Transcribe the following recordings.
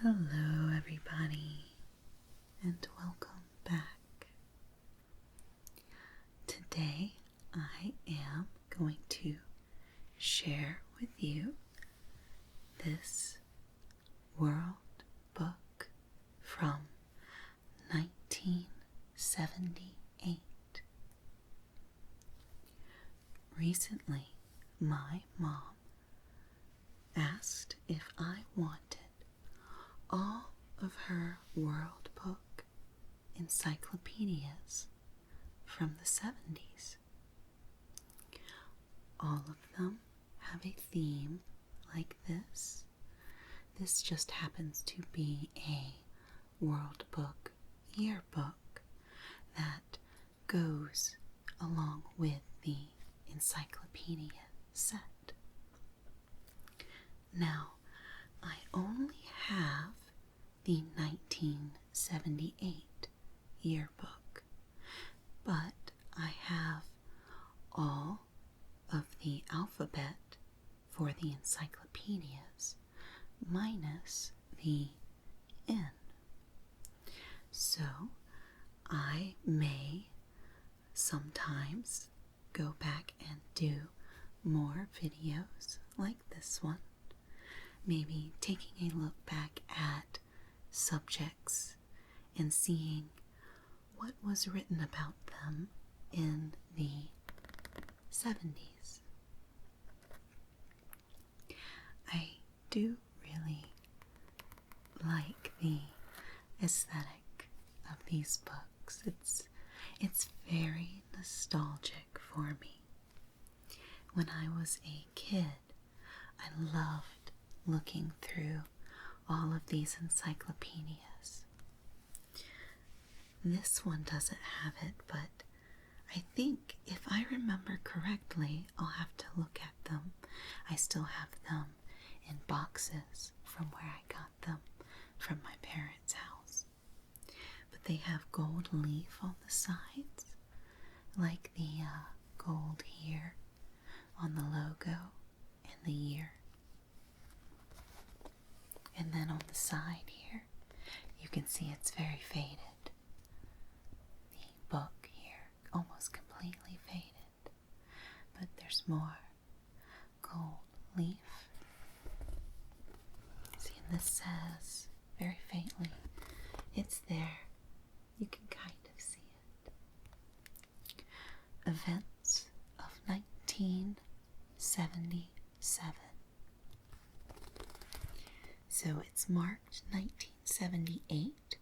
Hello, everybody, and welcome back. Today, I am going to share with you this World Book from 1978. Recently, my mom asked if I wanted all of her World Book encyclopedias from the 70s. All of them have a theme like this. This just happens to be a World Book Yearbook that goes along with the encyclopedia set. Now, I only have the 1978 yearbook, but I have all of the alphabet for the encyclopedias minus the N. So I may sometimes go back and do more videos like this one, maybe taking a look back at subjects and seeing what was written about them in the 70s. I do really like the aesthetic of these books. It's very nostalgic for me. When I was a kid, I loved looking through all of these encyclopedias. This one doesn't have it, but I think if I remember correctly, I'll have to look at them. I still have them in boxes from where I got them from my parents' house. But they have gold leaf on the sides, like the gold here on the logo and the year. And then on the side here, you can see it's very faded. The book here, almost completely faded. But there's more gold leaf. See, and this says, very faintly, it's there. You can kind of see it. Events of 1977. So it's marked 1978,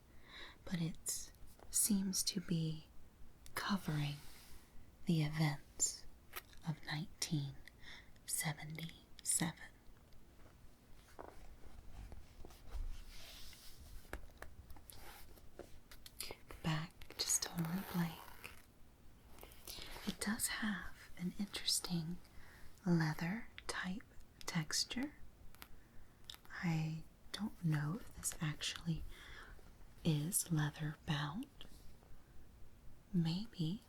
but it seems to be covering the events of 1977. Back just totally blank. It does have an interesting leather type texture. I don't know if this actually is leather bound. Maybe.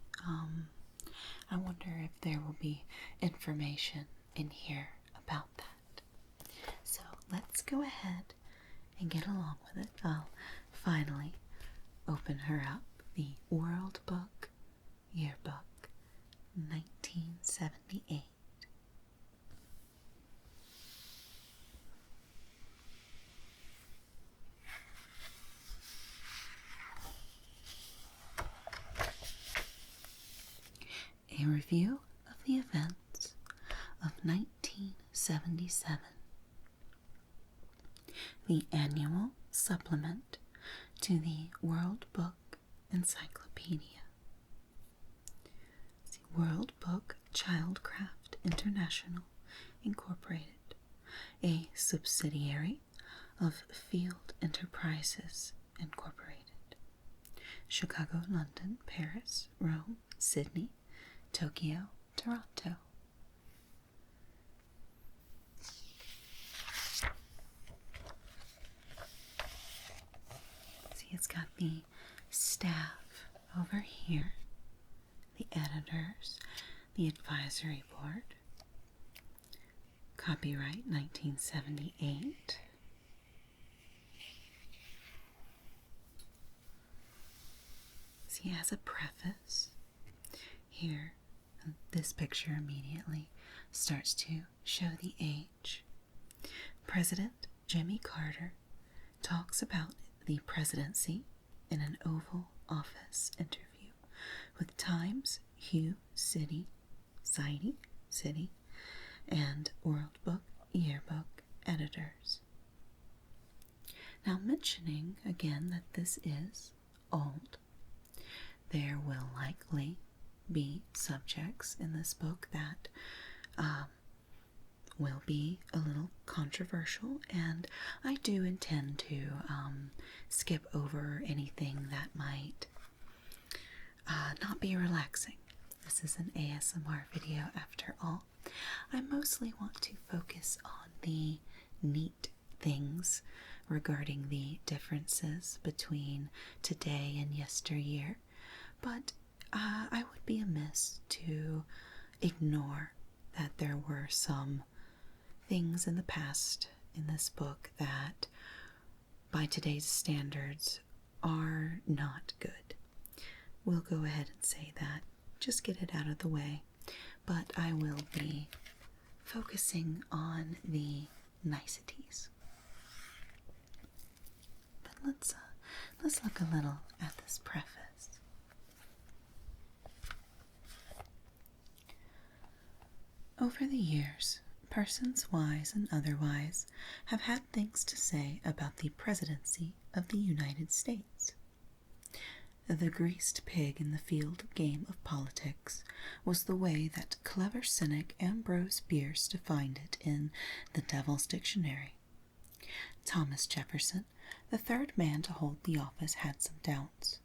I wonder if there will be information in here about that. So let's go ahead and get along with it. I'll finally open her up. The World Book Yearbook, 1978. A review of the events of 1977. The annual supplement to the World Book Encyclopedia. The World Book Childcraft International Incorporated, a subsidiary of Field Enterprises Incorporated. Chicago, London, Paris, Rome, Sydney, Tokyo, Toronto. See, it's got the staff over here, the editors, the advisory board, copyright 1978. he has a preface here. And this picture immediately starts to show the age. President Jimmy Carter talks about the presidency in an Oval Office interview with Times Hugh City, and World Book Yearbook editors. Now, mentioning again that this is old, there will likely be subjects in this book that will be a little controversial, and I do intend to skip over anything that might not be relaxing. This is an ASMR video after all. I mostly want to focus on the neat things regarding the differences between today and yesteryear, but I would be amiss to ignore that there were some things in the past in this book that, by today's standards, are not good. We'll go ahead and say that. Just get it out of the way. But I will be focusing on the niceties. But let's look a little at this preface. Over the years, persons wise and otherwise have had things to say about the presidency of the United States. The greased pig in the field game of politics was the way that clever cynic Ambrose Bierce defined it in The Devil's Dictionary. Thomas Jefferson, the third man to hold the office, had some doubts.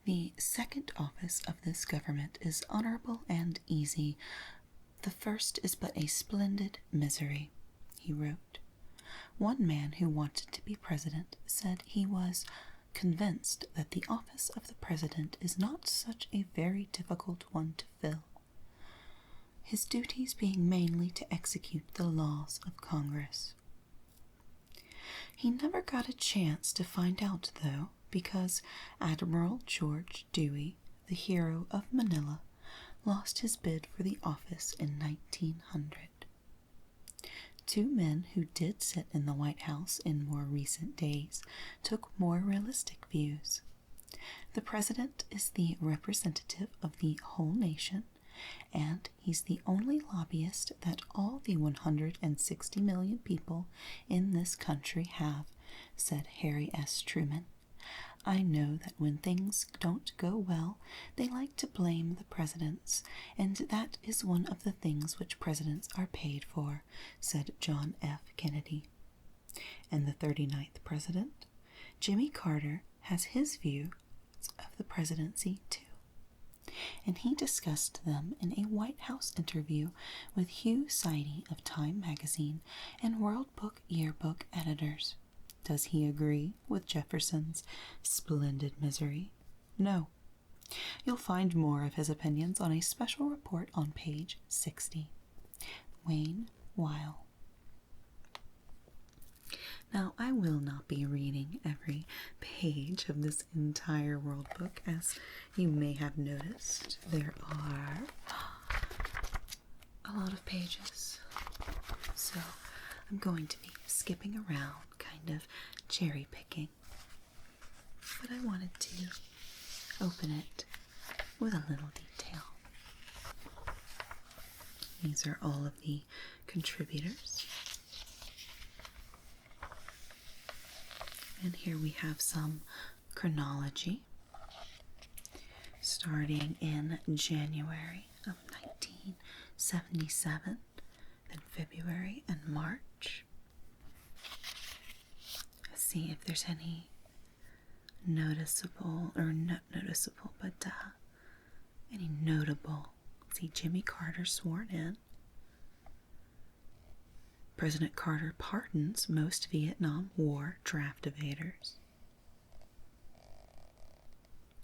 The second office of this government is honorable and easy. The first is but a splendid misery, he wrote. One man who wanted to be president said he was convinced that the office of the president is not such a very difficult one to fill, his duties being mainly to execute the laws of Congress. He never got a chance to find out, though, because Admiral George Dewey, the hero of Manila, lost his bid for the office in 1900. Two men who did sit in the White House in more recent days took more realistic views. The president is the representative of the whole nation, and he's the only lobbyist that all the 160 million people in this country have, said Harry S. Truman. I know that when things don't go well, they like to blame the presidents, and that is one of the things which presidents are paid for, said John F. Kennedy. And the 39th president, Jimmy Carter, has his view of the presidency too, and he discussed them in a White House interview with Hugh Sidey of Time magazine and World Book Yearbook editors. Does he agree with Jefferson's splendid misery? No. You'll find more of his opinions on a special report on page 60. Wayne Weil. Now, I will not be reading every page of this entire World Book, as you may have noticed. There are a lot of pages, so I'm going to be skipping around, kind of cherry picking. But I wanted to open it with a little detail. These are all of the contributors. And here we have some chronology, starting in January of 1977, then February and March. Let's see if there's any noticeable, or not noticeable, but any notable. Let's see, Jimmy Carter sworn in. President Carter pardons most Vietnam War draft evaders.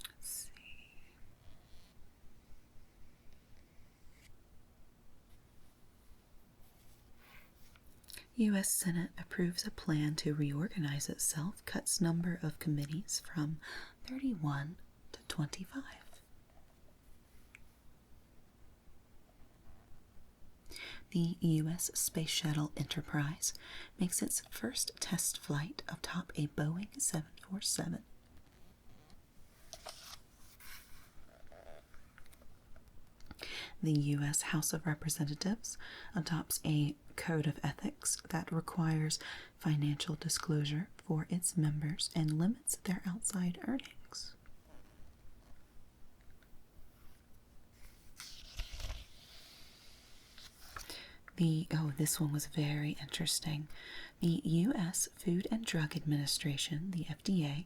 Let's see. U.S. Senate approves a plan to reorganize itself, cuts number of committees from 31 to 25. The U.S. Space Shuttle Enterprise makes its first test flight atop a Boeing 747. The U.S. House of Representatives adopts a code of ethics that requires financial disclosure for its members and limits their outside earnings. This one was very interesting. The U.S. Food and Drug Administration, the FDA,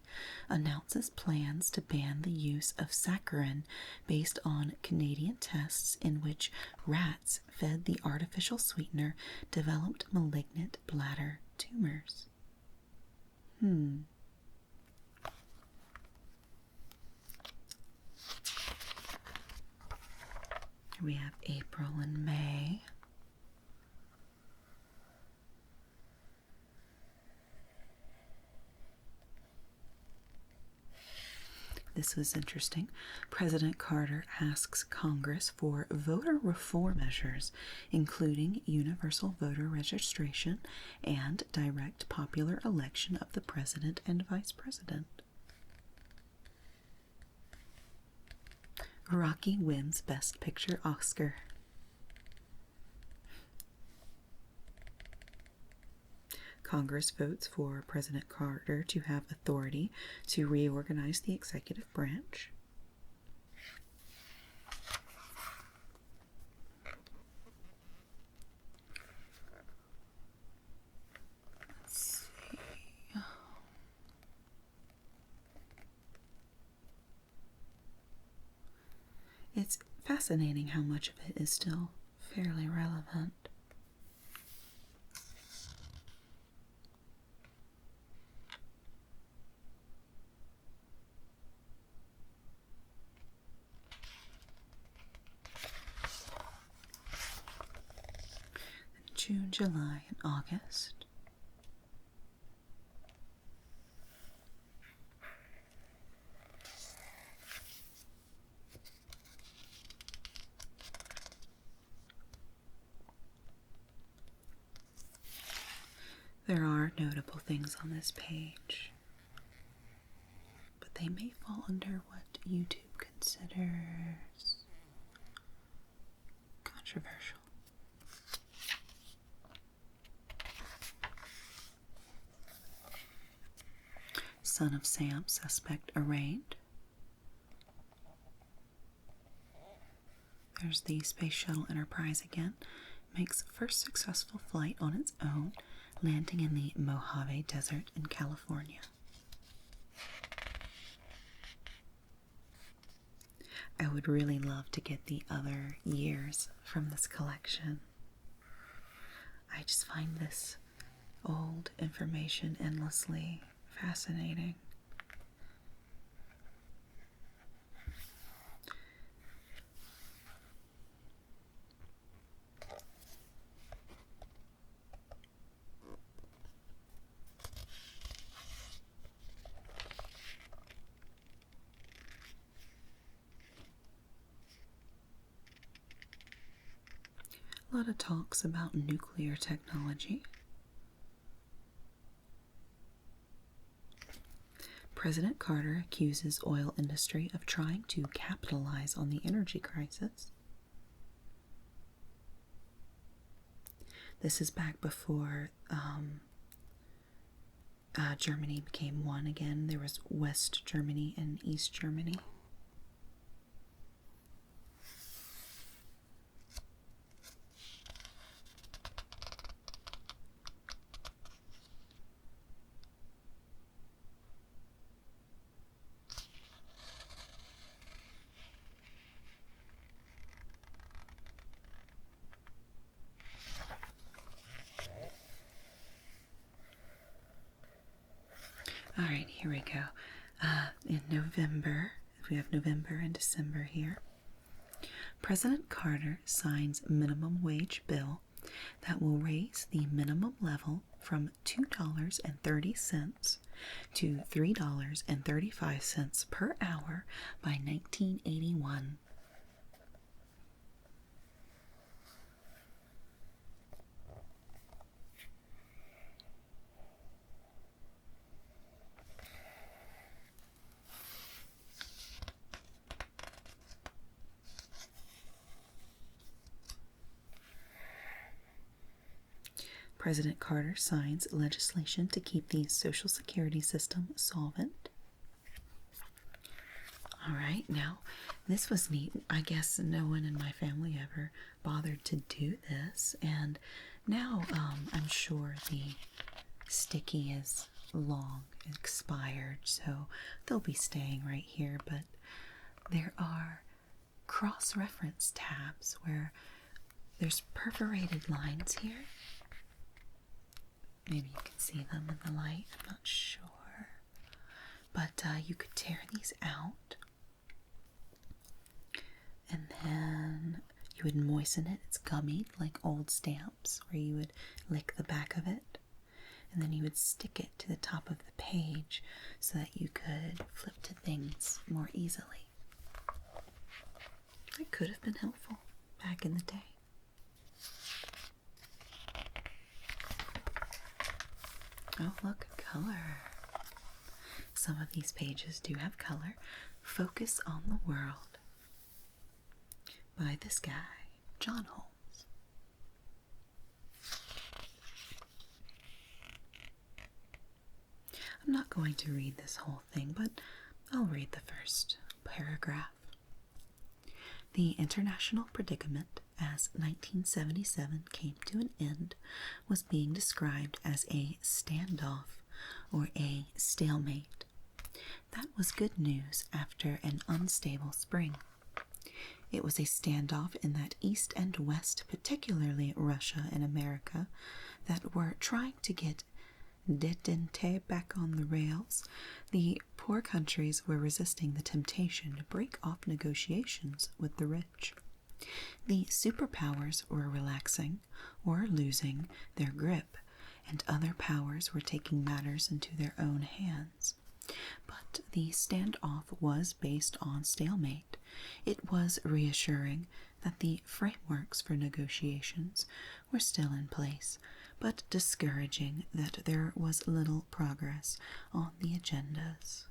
announces plans to ban the use of saccharin based on Canadian tests in which rats fed the artificial sweetener developed malignant bladder tumors. We have April and May. This was interesting. President Carter asks Congress for voter reform measures, including universal voter registration and direct popular election of the president and vice president. Rocky wins Best Picture Oscar. Congress votes for President Carter to have authority to reorganize the executive branch. Let's see. It's fascinating how much of it is still fairly relevant. June, July, and August. There are notable things on this page, but they may fall under what YouTube considers controversial. Son of Sam, suspect arraigned. There's the Space Shuttle Enterprise again. Makes first successful flight on its own, landing in the Mojave Desert in California. I would really love to get the other years from this collection. I just find this old information endlessly fascinating. A lot of talks about nuclear technology. President Carter accuses oil industry of trying to capitalize on the energy crisis. This is back before Germany became one again. There was West Germany and East Germany. All right, here we go. In November, we have November and December here. President Carter signs minimum wage bill that will raise the minimum level from $2.30 to $3.35 per hour by 1981. President Carter signs legislation to keep the Social Security system solvent. All right, now this was neat. I guess no one in my family ever bothered to do this, and now I'm sure the sticky is long expired, so they'll be staying right here, but there are cross-reference tabs where there's perforated lines here. Maybe you can see them in the light, I'm not sure. But you could tear these out, and then you would moisten it. It's gummied like old stamps, where you would lick the back of it, and then you would stick it to the top of the page so that you could flip to things more easily. It could have been helpful back in the day. Oh, look, color. Some of these pages do have color. Focus on the World by this guy, John Holmes. I'm not going to read this whole thing, but I'll read the first paragraph. The international predicament, as 1977 came to an end, was being described as a standoff or a stalemate. That was good news after an unstable spring. It was a standoff in that East and West, particularly Russia and America, that were trying to get detente back on the rails. The poor countries were resisting the temptation to break off negotiations with the rich. The superpowers were relaxing or losing their grip, and other powers were taking matters into their own hands. But the standoff was based on stalemate. It was reassuring that the frameworks for negotiations were still in place, but discouraging that there was little progress on the agendas.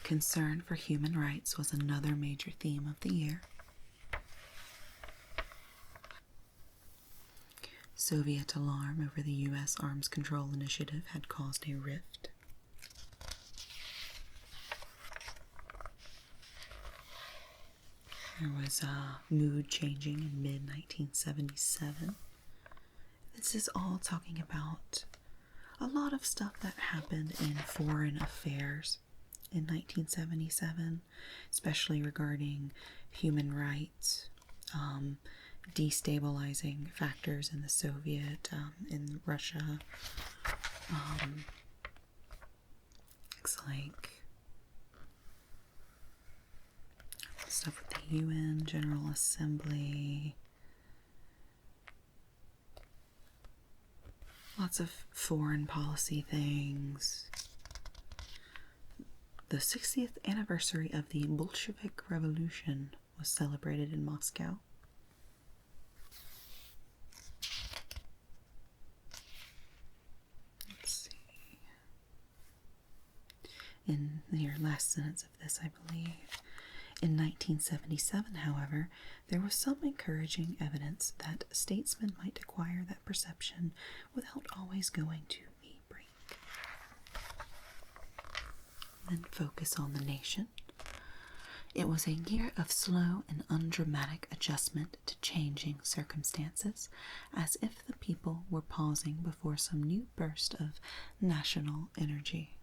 Concern for human rights was another major theme of the year. Soviet alarm over the U.S. arms control initiative had caused a rift. There was mood changing in mid-1977. This is all talking about a lot of stuff that happened in foreign affairs in 1977, especially regarding human rights, destabilizing factors in the Soviet, in Russia. Looks like stuff with the UN General Assembly. Lots of foreign policy things. The 60th anniversary of the Bolshevik Revolution was celebrated in Moscow. Let's see. In your last sentence of this, I believe. In 1977, however, there was some encouraging evidence that statesmen might acquire that perception without always going to the brink. Then focus on the nation. It was a year of slow and undramatic adjustment to changing circumstances, as if the people were pausing before some new burst of national energy.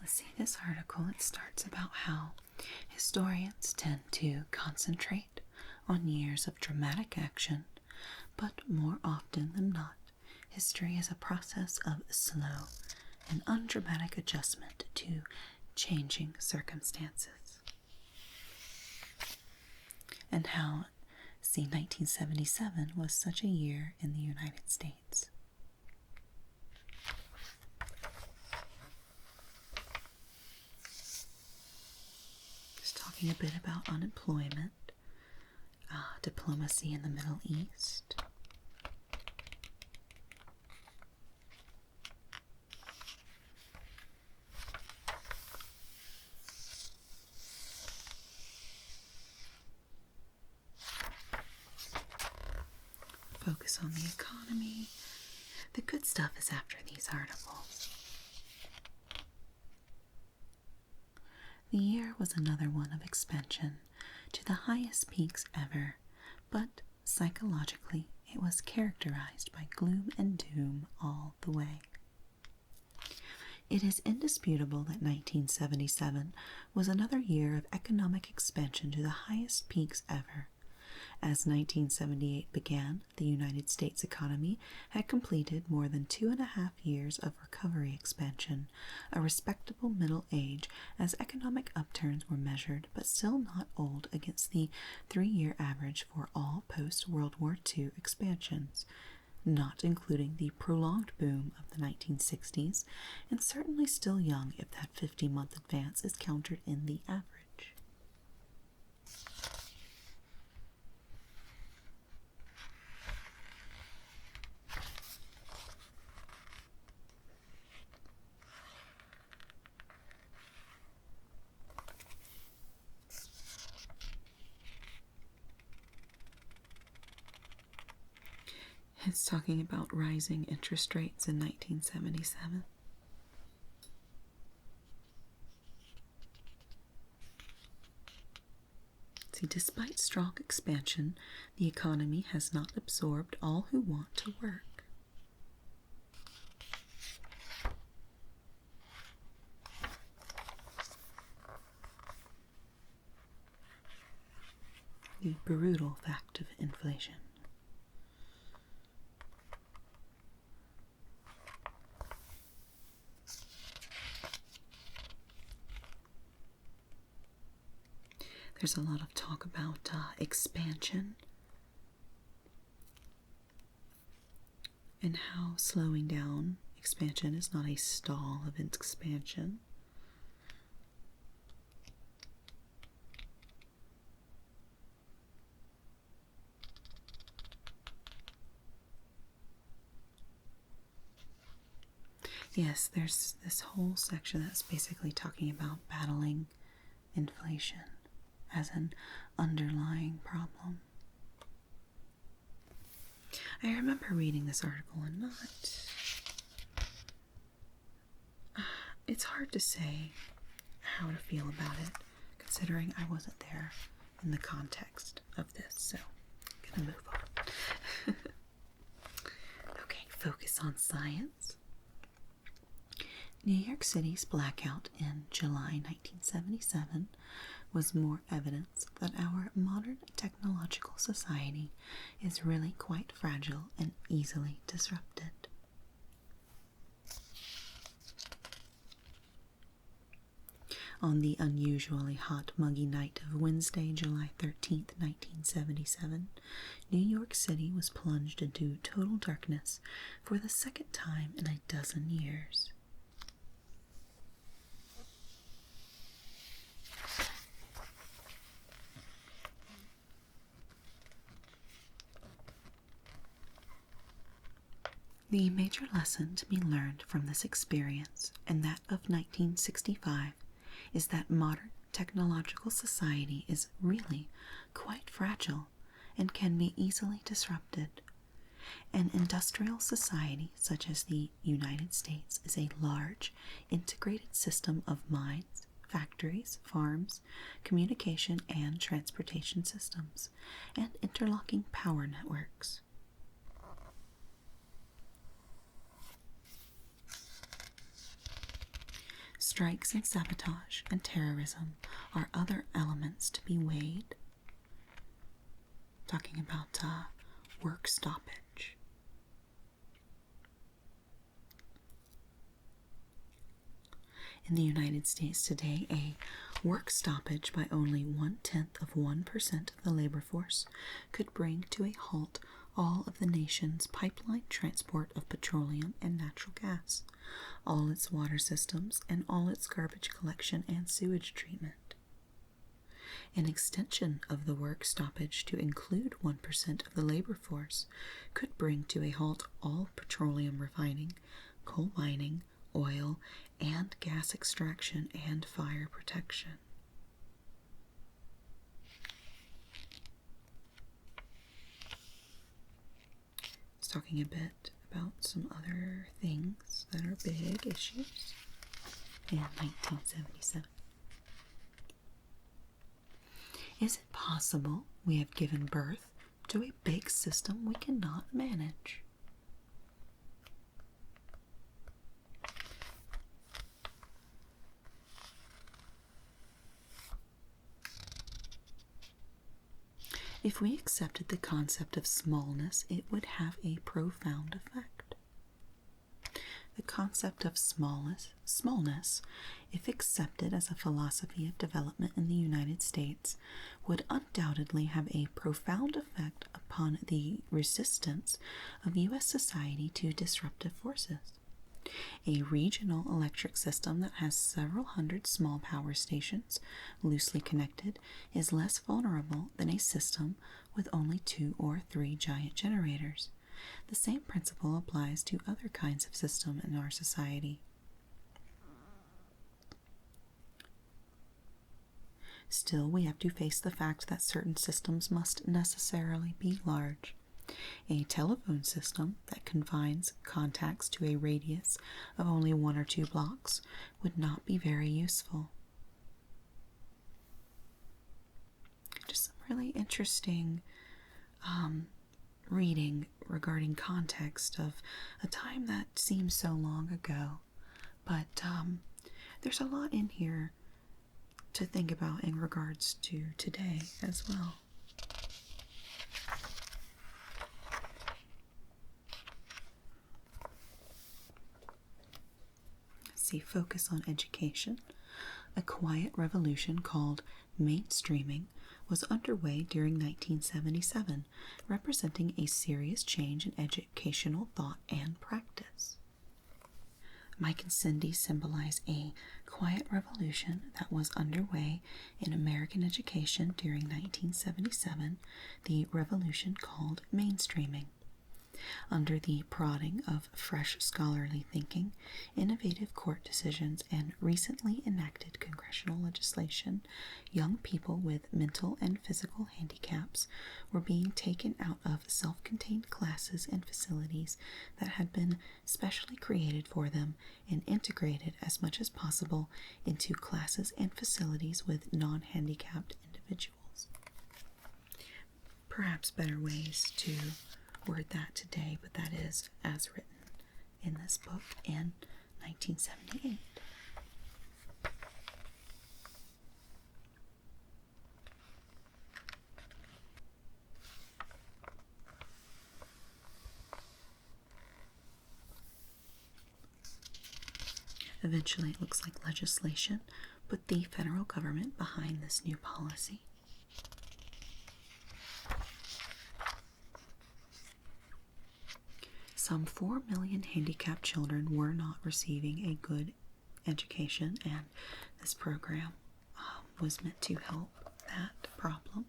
Let's see this article. It starts about how historians tend to concentrate on years of dramatic action, but more often than not, History is a process of slow and undramatic adjustment to changing circumstances. And how, 1977 was such a year in the United States. Just talking a bit about unemployment, diplomacy in the Middle East, focus on the economy. The good stuff is after these articles. The year was another one of expansion to the highest peaks ever, but psychologically it was characterized by gloom and doom all the way. It is indisputable that 1977 was another year of economic expansion to the highest peaks ever. As 1978 began, the United States economy had completed more than 2.5 years of recovery expansion, a respectable middle age as economic upturns were measured, but still not old against the 3-year average for all post-World War II expansions, not including the prolonged boom of the 1960s, and certainly still young if that 50-month advance is counted in the average. It's talking about rising interest rates in 1977. See, despite strong expansion, the economy has not absorbed all who want to work. The brutal fact of inflation. There's a lot of talk about expansion and how slowing down expansion is not a stall of expansion. Yes, there's this whole section that's basically talking about battling inflation as an underlying problem. I remember reading this article and it's hard to say how to feel about it, considering I wasn't there in the context of this, so I'm gonna move on. Okay, focus on science. New York City's blackout in July 1977 was more evidence that our modern technological society is really quite fragile and easily disrupted. On the unusually hot, muggy night of Wednesday, July 13th, 1977, New York City was plunged into total darkness for the second time in a dozen years. The major lesson to be learned from this experience, and that of 1965, is that modern technological society is really quite fragile and can be easily disrupted. An industrial society such as the United States is a large, integrated system of mines, factories, farms, communication and transportation systems, and interlocking power networks. Strikes and sabotage and terrorism are other elements to be weighed. Talking about work stoppage. In the United States today, a work stoppage by only 0.1% of the labor force could bring to a halt all of the nation's pipeline transport of petroleum and natural gas, all its water systems, and all its garbage collection and sewage treatment. An extension of the work stoppage to include 1% of the labor force could bring to a halt all petroleum refining, coal mining, oil, and gas extraction and fire protection. It's talking a bit about some other things that are big issues in 1977. Is it possible we have given birth to a big system we cannot manage? If we accepted the concept of smallness, it would have a profound effect. The concept of smallness, if accepted as a philosophy of development in the United States, would undoubtedly have a profound effect upon the resistance of U.S. society to disruptive forces. A regional electric system that has several hundred small power stations loosely connected is less vulnerable than a system with only 2 or 3 giant generators. The same principle applies to other kinds of system in our society. Still, we have to face the fact that certain systems must necessarily be large. A telephone system that confines contacts to a radius of only 1 or 2 blocks would not be very useful. Just some really interesting reading regarding context of a time that seems so long ago, but there's a lot in here to think about in regards to today as well. See, focus on education. A quiet revolution called mainstreaming was underway during 1977, representing a serious change in educational thought and practice. Mike and Cindy symbolize a quiet revolution that was underway in American education during 1977, the revolution called mainstreaming. Under the prodding of fresh scholarly thinking, innovative court decisions, and recently enacted congressional legislation, young people with mental and physical handicaps were being taken out of self-contained classes and facilities that had been specially created for them and integrated as much as possible into classes and facilities with non-handicapped individuals. Perhaps better ways to word that today, but that is as written in this book in 1978. Eventually, it looks like legislation put the federal government behind this new policy. Some 4 million handicapped children were not receiving a good education, and this program was meant to help that problem.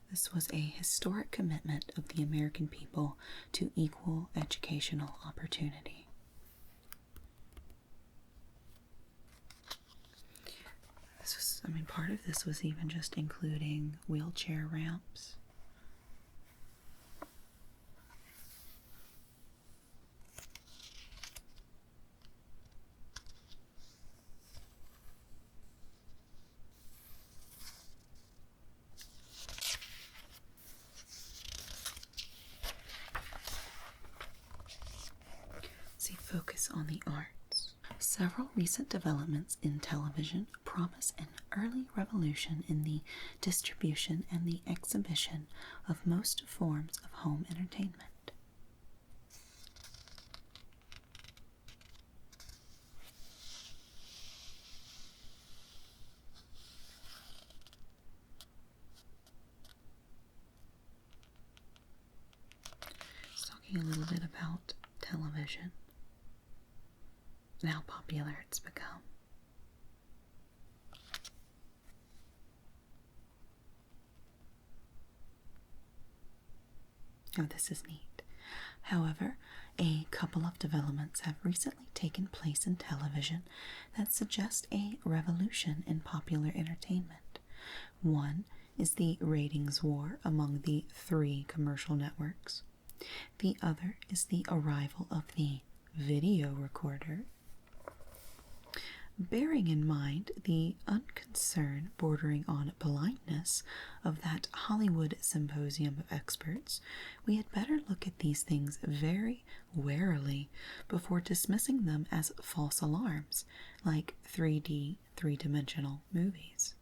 This was a historic commitment of the American people to equal educational opportunity. Part of this was even just including wheelchair ramps. on the arts. Several recent developments in television promise an early revolution in the distribution and the exhibition of most forms of home entertainment. Talking a little bit about television and how popular it's become. Oh, this is neat. However, a couple of developments have recently taken place in television that suggest a revolution in popular entertainment. One is the ratings war among the 3 commercial networks. The other is the arrival of the video recorder. Bearing in mind the unconcern bordering on blindness of that Hollywood symposium of experts, we had better look at these things very warily before dismissing them as false alarms, like 3D, three-dimensional movies.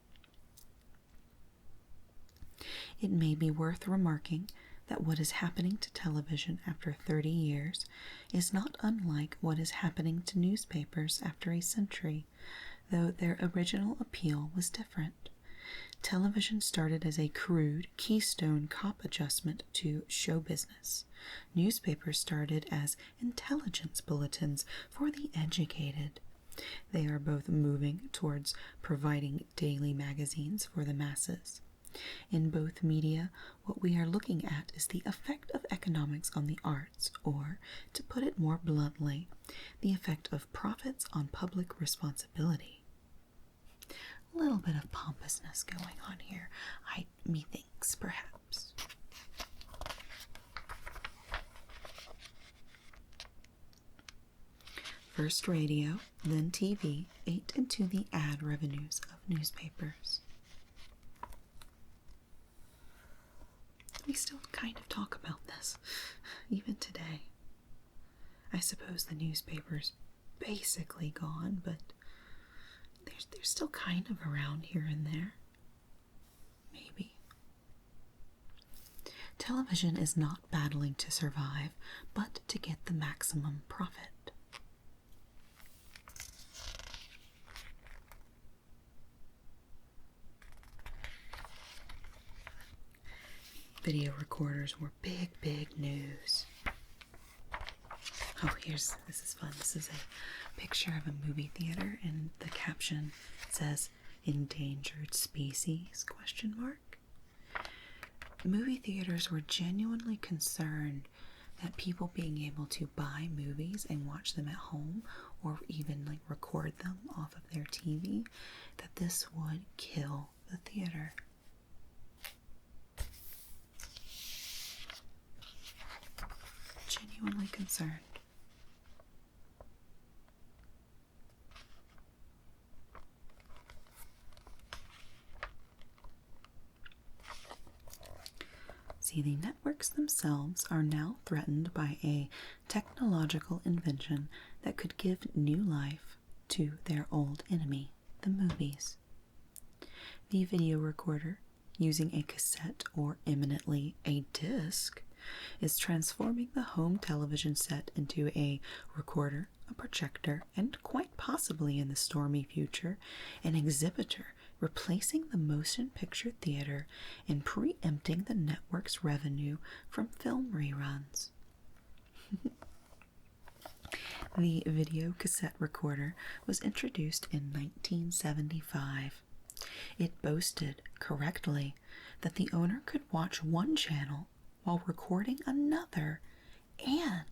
It may be worth remarking that what is happening to television after 30 years is not unlike what is happening to newspapers after a century, though their original appeal was different. Television started as a crude keystone cop adjustment to show business. Newspapers started as intelligence bulletins for the educated. They are both moving towards providing daily magazines for the masses. In both media, what we are looking at is the effect of economics on the arts, or, to put it more bluntly, the effect of profits on public responsibility. A little bit of pompousness going on here, methinks, perhaps. First radio, then TV, ate into the ad revenues of newspapers. We still kind of talk about this, even today. I suppose the newspaper's basically gone, but they're still kind of around here and there. Maybe. Television is not battling to survive, but to get the maximum profit. Video recorders were big news. Oh, this is fun. This is a picture of a movie theater, and the caption says, "Endangered species?" ? Movie theaters were genuinely concerned that people being able to buy movies and watch them at home, or even record them off of their TV, that this would kill the theater. Genuinely concerned. See, the networks themselves are now threatened by a technological invention that could give new life to their old enemy, the movies. The video recorder, using a cassette or eminently a disc, is transforming the home television set into a recorder, a projector, and quite possibly in the stormy future, an exhibitor, replacing the motion picture theater and preempting the network's revenue from film reruns. The video cassette recorder was introduced in 1975. It boasted, correctly, that the owner could watch one channel while recording another, and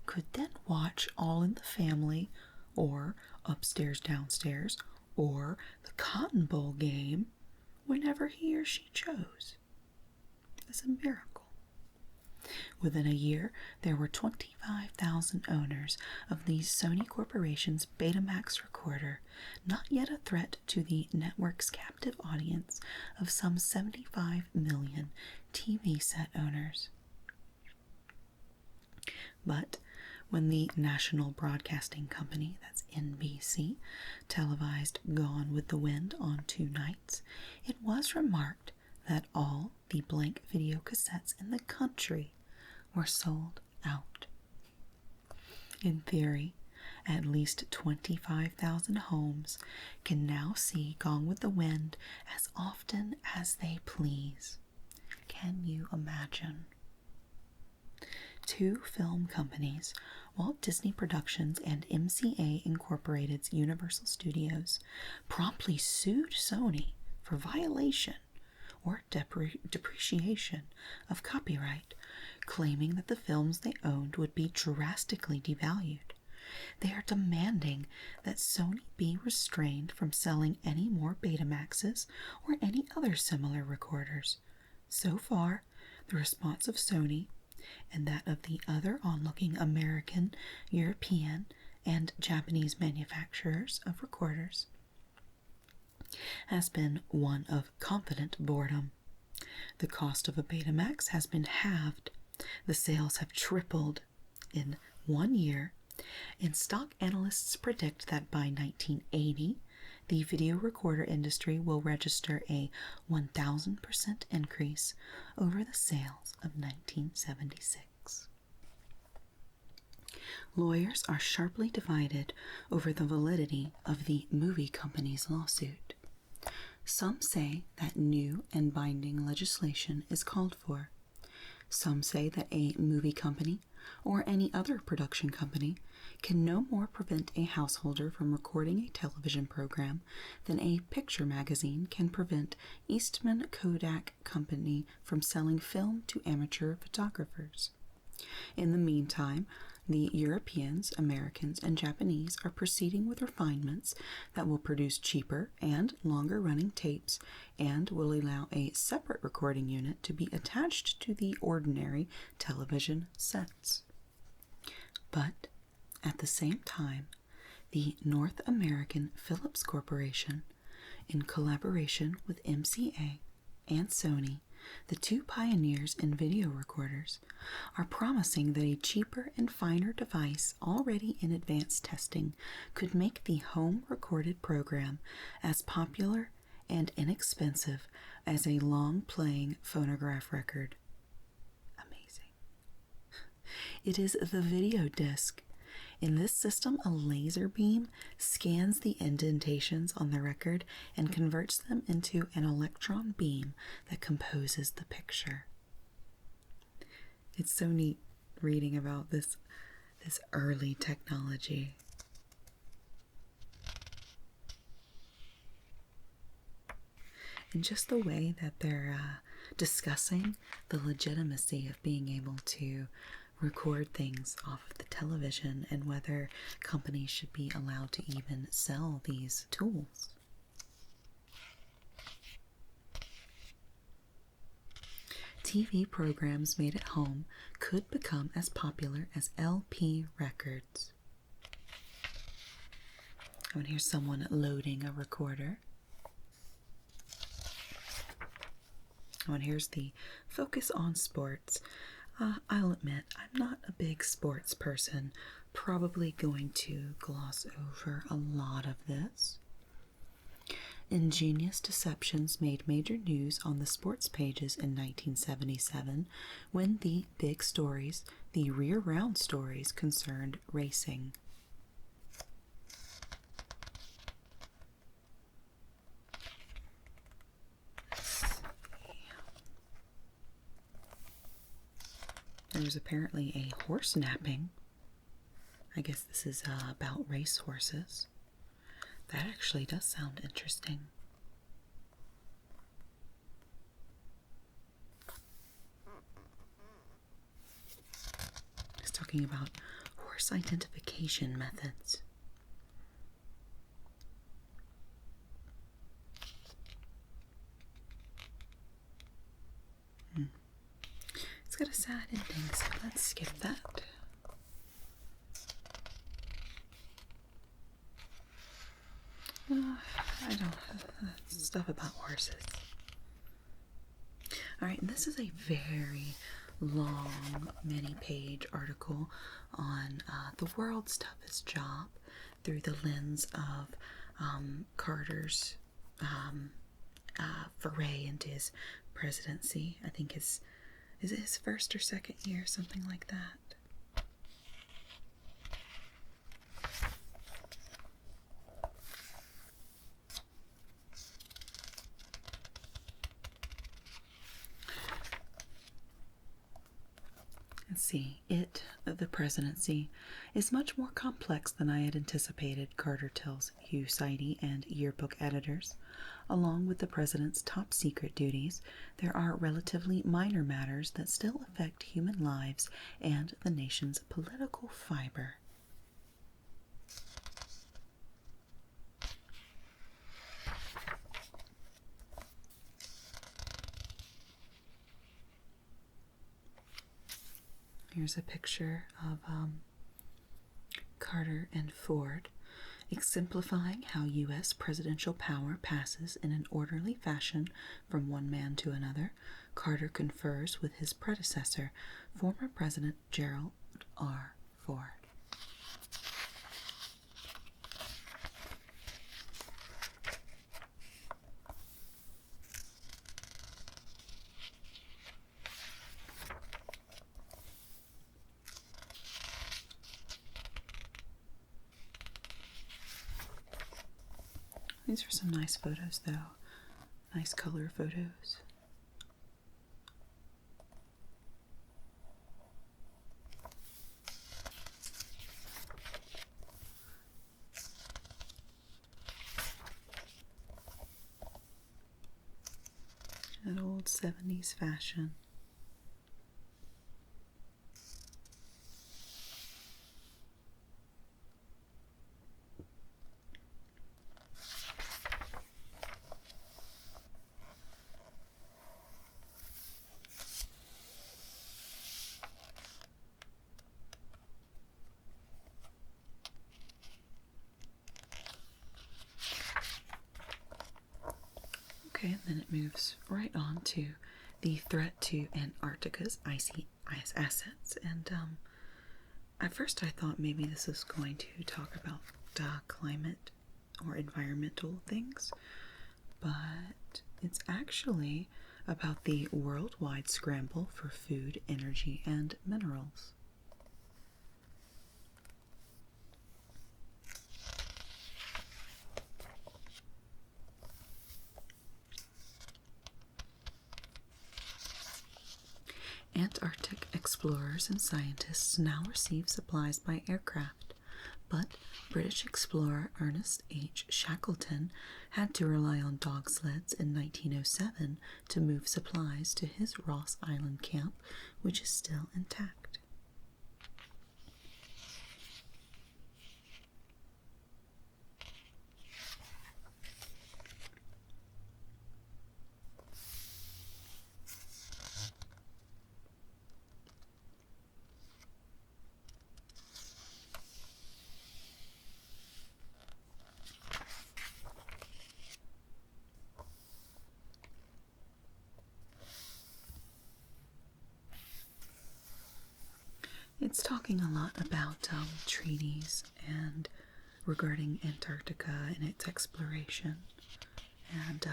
could then watch All in the Family, or Upstairs Downstairs, or the Cotton Bowl game whenever he or she chose. It's a miracle. Within a year, there were 25,000 owners of the Sony Corporation's Betamax recorder, not yet a threat to the network's captive audience of some 75 million TV set owners. But When the National Broadcasting Company, that's NBC, televised Gone with the Wind on 2 nights, it was remarked that all the blank video cassettes in the country were sold out. In theory, at least 25,000 homes can now see Gone with the Wind as often as they please. Can you imagine? 2 film companies, Walt Disney Productions and MCA Incorporated's Universal Studios, promptly sued Sony for violation or depreciation of copyright, claiming that the films they owned would be drastically devalued. They are demanding that Sony be restrained from selling any more Betamaxes or any other similar recorders. So far, the response of Sony and that of the other onlooking American, European, and Japanese manufacturers of recorders has been one of confident boredom. The cost of a Betamax has been halved. The sales have tripled in 1 year, and stock analysts predict that by 1980, the video recorder industry will register a 1,000% increase over the sales of 1976. Lawyers are sharply divided over the validity of the movie company's lawsuit. Some say that new and binding legislation is called for. Some say that a movie company or any other production company can no more prevent a householder from recording a television program than a picture magazine can prevent Eastman Kodak Company from selling film to amateur photographers. In the meantime, the Europeans, Americans, and Japanese are proceeding with refinements that will produce cheaper and longer-running tapes and will allow a separate recording unit to be attached to the ordinary television sets. But at the same time, the North American Philips Corporation, in collaboration with MCA and Sony, the 2 pioneers in video recorders, are promising that a cheaper and finer device already in advanced testing could make the home recorded program as popular and inexpensive as a long-playing phonograph record. Amazing. It is the video disc. In this system, a laser beam scans the indentations on the record and converts them into an electron beam that composes the picture. It's so neat reading about this early technology. And just the way that they're discussing the legitimacy of being able to record things off of the television and whether companies should be allowed to even sell these tools. TV programs made at home could become as popular as LP records. Oh, and here's someone loading a recorder. Oh, and here's the focus on sports. I'll admit, I'm not a big sports person, probably going to gloss over a lot of this. Ingenious deceptions made major news on the sports pages in 1977 when the big stories, the rear round stories, concerned racing. There's apparently a horse napping. I guess this is about race horses. That actually does sound interesting. It's talking about horse identification methods. It's got a sad ending, so let's skip that. I don't stuff about horses. Alright, this is a very long, many-page article on the world's toughest job through the lens of Carter's foray into his presidency. I think is it his first or second year, something like that. Let's see, the presidency, is much more complex than I had anticipated, Carter tells Hugh Sidey and yearbook editors. Along with the president's top secret duties, there are relatively minor matters that still affect human lives and the nation's political fiber. Here's a picture of Carter and Ford, exemplifying how U.S. presidential power passes in an orderly fashion from one man to another. Carter confers with his predecessor, former President Gerald R. Ford. These are some nice photos, though. Nice color photos. That old 70s fashion. Okay, and then it moves right on to the threat to Antarctica's icy assets. And at first I thought maybe this was going to talk about climate or environmental things, but it's actually about the worldwide scramble for food, energy, and minerals. Antarctic explorers and scientists now receive supplies by aircraft, but British explorer Ernest H. Shackleton had to rely on dog sleds in 1907 to move supplies to his Ross Island camp, which is still intact. It's talking a lot about treaties and regarding Antarctica and its exploration and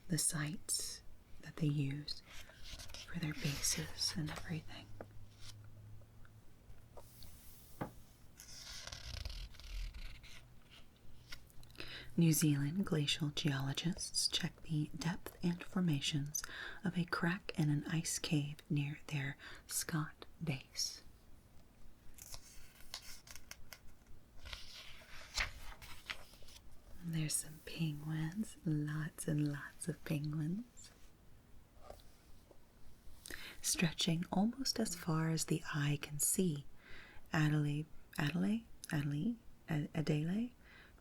the sites that they use for their bases and everything. New Zealand glacial geologists check the depth and formations of a crack in an ice cave near their Scott base. There's some penguins, lots and lots of penguins. Stretching almost as far as the eye can see, Adelaide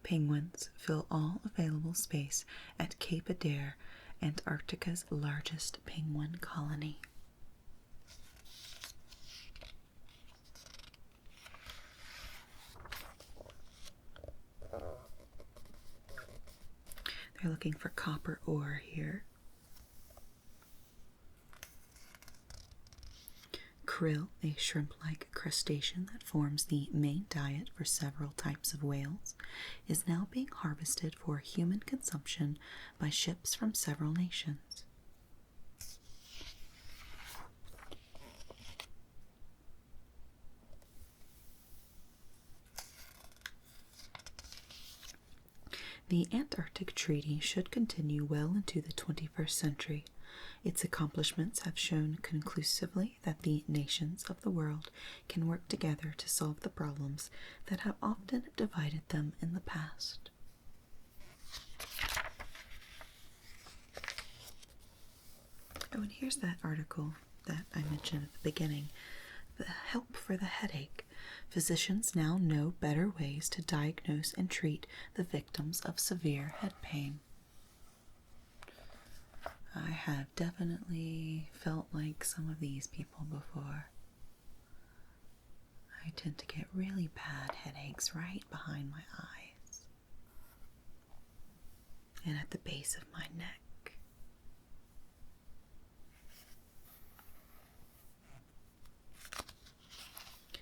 penguins fill all available space at Cape Adare, Antarctica's largest penguin colony. They're looking for copper ore here. Krill, a shrimp-like crustacean that forms the main diet for several types of whales, is now being harvested for human consumption by ships from several nations. The Antarctic Treaty should continue well into the 21st century. Its accomplishments have shown conclusively that the nations of the world can work together to solve the problems that have often divided them in the past. Oh, and here's that article that I mentioned at the beginning. The help for the headache. Physicians now know better ways to diagnose and treat the victims of severe head pain. I have definitely felt like some of these people before. I tend to get really bad headaches right behind my eyes and at the base of my neck.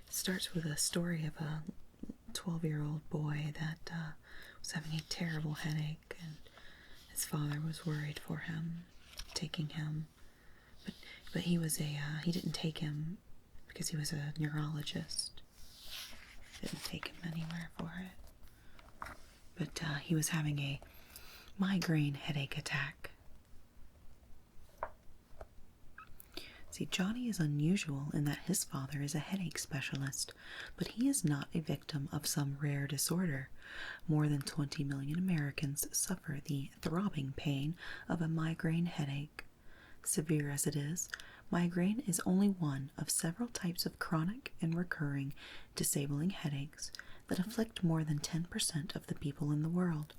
Starts with a story of a 12-year-old boy that was having a terrible headache, and his father was worried for him, taking him, but he didn't take him because he was a neurologist. Didn't take him anywhere for it. But he was having a migraine headache attack. See, Johnny is unusual in that his father is a headache specialist, but he is not a victim of some rare disorder. More than 20 million Americans suffer the throbbing pain of a migraine headache. Severe as it is, migraine is only one of several types of chronic and recurring disabling headaches that afflict more than 10% of the people in the world.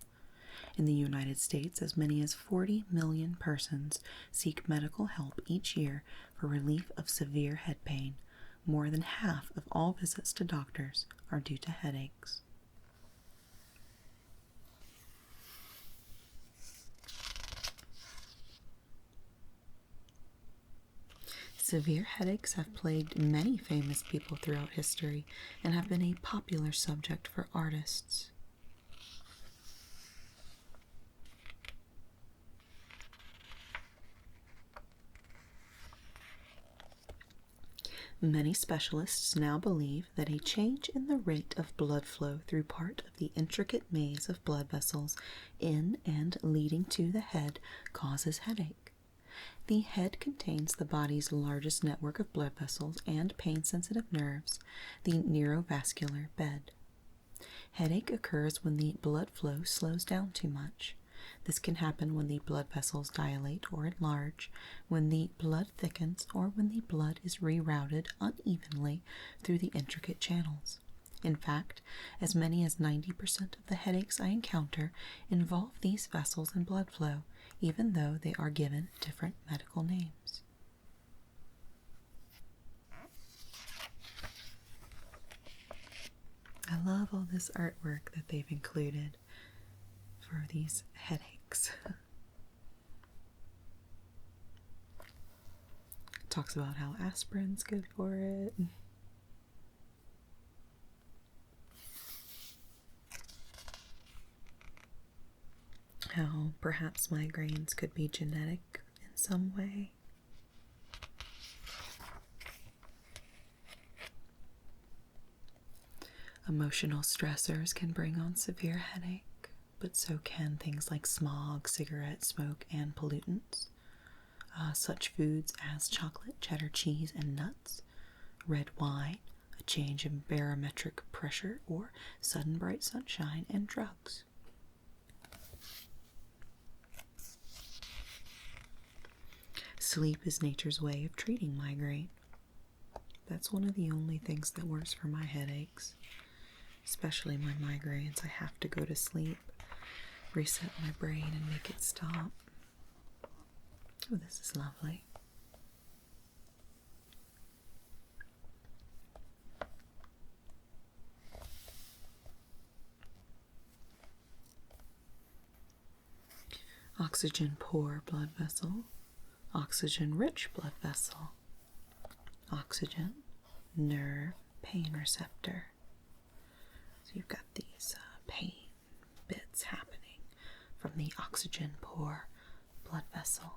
In the United States, as many as 40 million persons seek medical help each year for relief of severe head pain. More than half of all visits to doctors are due to headaches. Severe headaches have plagued many famous people throughout history and have been a popular subject for artists. Many specialists now believe that a change in the rate of blood flow through part of the intricate maze of blood vessels in and leading to the head causes headache. The head contains the body's largest network of blood vessels and pain-sensitive nerves, the neurovascular bed. Headache occurs when the blood flow slows down too much. This can happen when the blood vessels dilate or enlarge, when the blood thickens, or when the blood is rerouted unevenly through the intricate channels. In fact, as many as 90% of the headaches I encounter involve these vessels and blood flow, even though they are given different medical names. I love all this artwork that they've included for these headaches. It talks about how aspirin's good for it. How perhaps migraines could be genetic in some way. Emotional stressors can bring on severe headache, but so can things like smog, cigarette smoke, and pollutants. Such foods as chocolate, cheddar cheese, and nuts, red wine, a change in barometric pressure, or sudden bright sunshine, and drugs. Sleep is nature's way of treating migraine. That's one of the only things that works for my headaches, especially my migraines. I have to go to sleep, reset my brain, and make it stop. Oh, this is lovely. Oxygen poor blood vessel, oxygen rich blood vessel, oxygen, nerve, pain receptor. So you've got these pain bits happening from the oxygen poor blood vessel.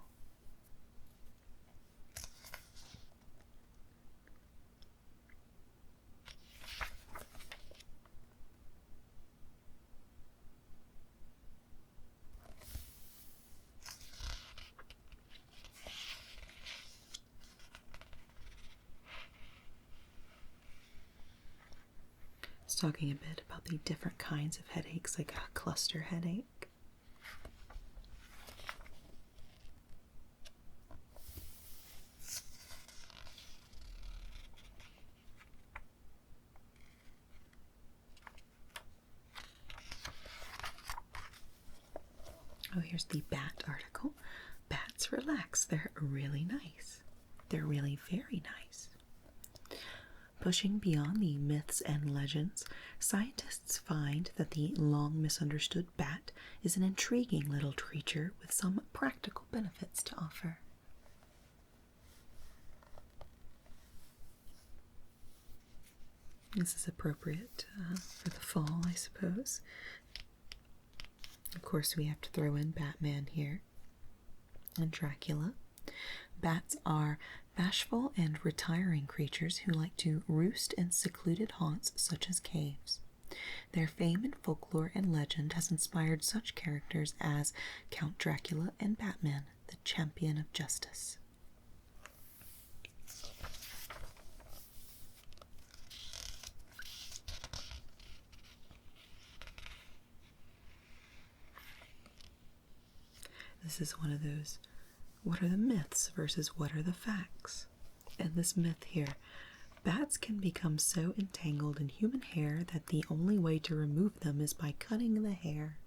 It's talking a bit about the different kinds of headaches, like a cluster headache. Oh, here's the bat article. Bats relax. They're really nice. They're really very nice. Pushing beyond the myths and legends, scientists find that the long misunderstood bat is an intriguing little creature with some practical benefits to offer. This is appropriate for the fall, I suppose. Of course, we have to throw in Batman here and Dracula. Bats are bashful and retiring creatures who like to roost in secluded haunts such as caves. Their fame in folklore and legend has inspired such characters as Count Dracula and Batman, the champion of justice. This is one of those, what are the myths versus what are the facts? And this myth here, bats can become so entangled in human hair that the only way to remove them is by cutting the hair.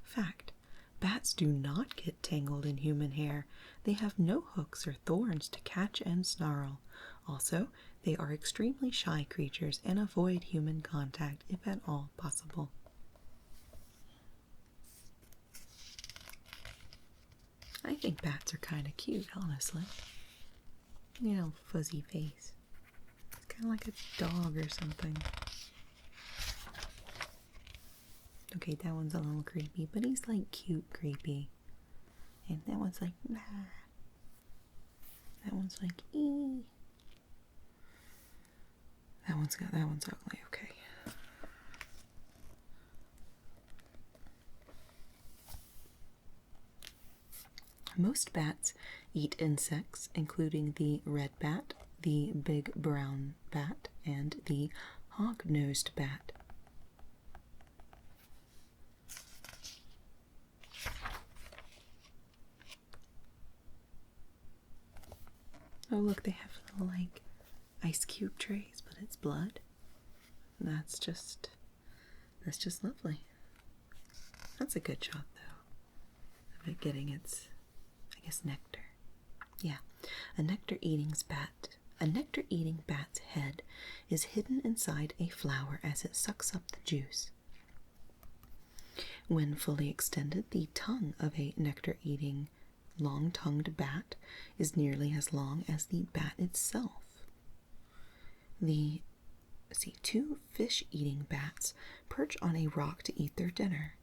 Fact, bats do not get tangled in human hair. They have no hooks or thorns to catch and snarl. Also, they are extremely shy creatures and avoid human contact if at all possible. I think bats are kind of cute, honestly. You know, fuzzy face. It's kind of like a dog or something. Okay, that one's a little creepy, but he's like cute creepy. And that one's like, nah. That one's like, ee. That one's ugly, okay. Most bats eat insects, including the red bat, the big brown bat, and the hog-nosed bat. Oh, look, they have little, like, ice cube trays, but it's blood. That's just lovely. That's a good shot, though, of it getting its, I guess, nectar. Yeah, a nectar-eating bat's head is hidden inside a flower as it sucks up the juice. When fully extended, the tongue of a nectar-eating long-tongued bat is nearly as long as the bat itself. Two fish-eating bats perch on a rock to eat their dinner.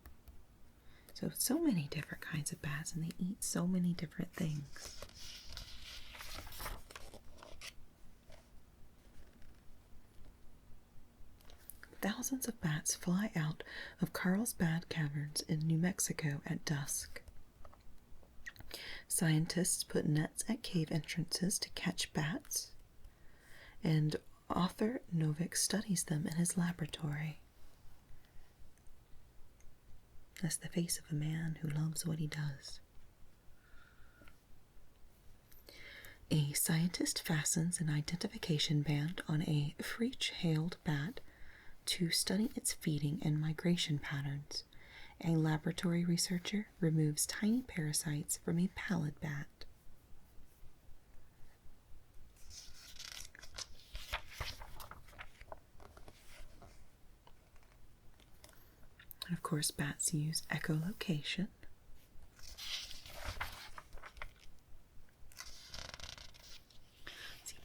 So many different kinds of bats, and they eat so many different things. Thousands of bats fly out of Carlsbad Caverns in New Mexico at dusk. Scientists put nets at cave entrances to catch bats, and author Novik studies them in his laboratory. That's the face of a man who loves what he does. A scientist fastens an identification band on a Freech-hailed bat to study its feeding and migration patterns. A laboratory researcher removes tiny parasites from a pallid bat. And of course, bats use echolocation. See,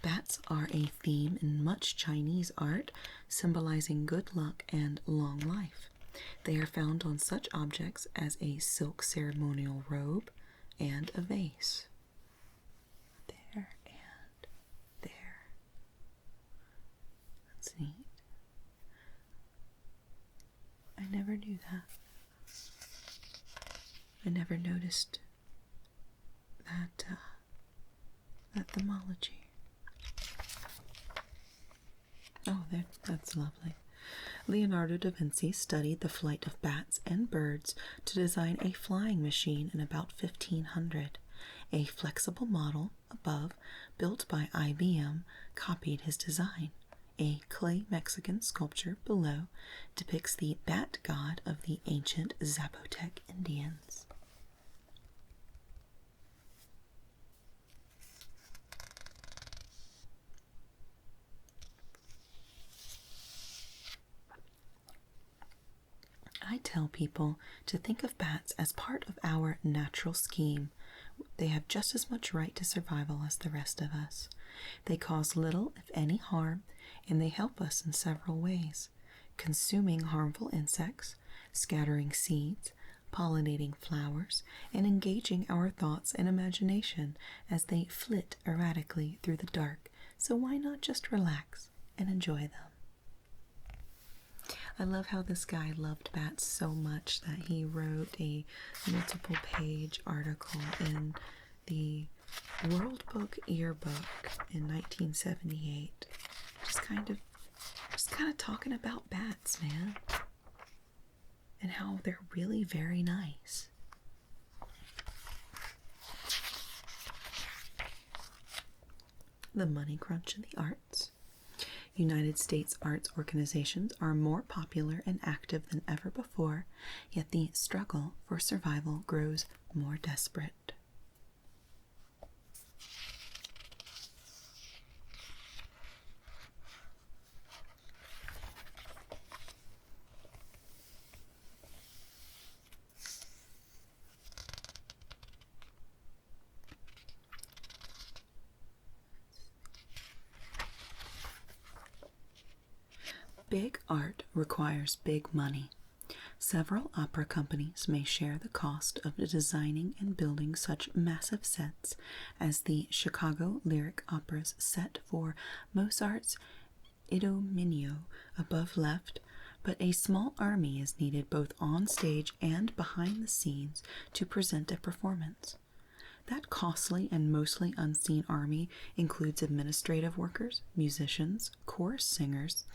are a theme in much Chinese art, symbolizing good luck and long life. They are found on such objects as a silk ceremonial robe and a vase. There and there. That's neat. I never knew that. I never noticed that themology. Oh, that's lovely. Leonardo da Vinci studied the flight of bats and birds to design a flying machine in about 1500. A flexible model above, built by IBM, copied his design. A clay Mexican sculpture below depicts the bat god of the ancient Zapotec Indians. I tell people to think of bats as part of our natural scheme. They have just as much right to survival as the rest of us. They cause little, if any, harm, and they help us in several ways: consuming harmful insects, scattering seeds, pollinating flowers, and engaging our thoughts and imagination as they flit erratically through the dark. So why not just relax and enjoy them? I love how this guy loved bats so much that he wrote a multiple-page article in the World Book Yearbook in 1978. Just kind of talking about bats, man, and how they're really very nice. The money crunch in the arts. United States arts organizations are more popular and active than ever before, yet the struggle for survival grows more desperate. Big art requires big money. Several opera companies may share the cost of designing and building such massive sets as the Chicago Lyric Opera's set for Mozart's Idomeneo above left, but a small army is needed both on stage and behind the scenes to present a performance. That costly and mostly unseen army includes administrative workers, musicians, chorus singers,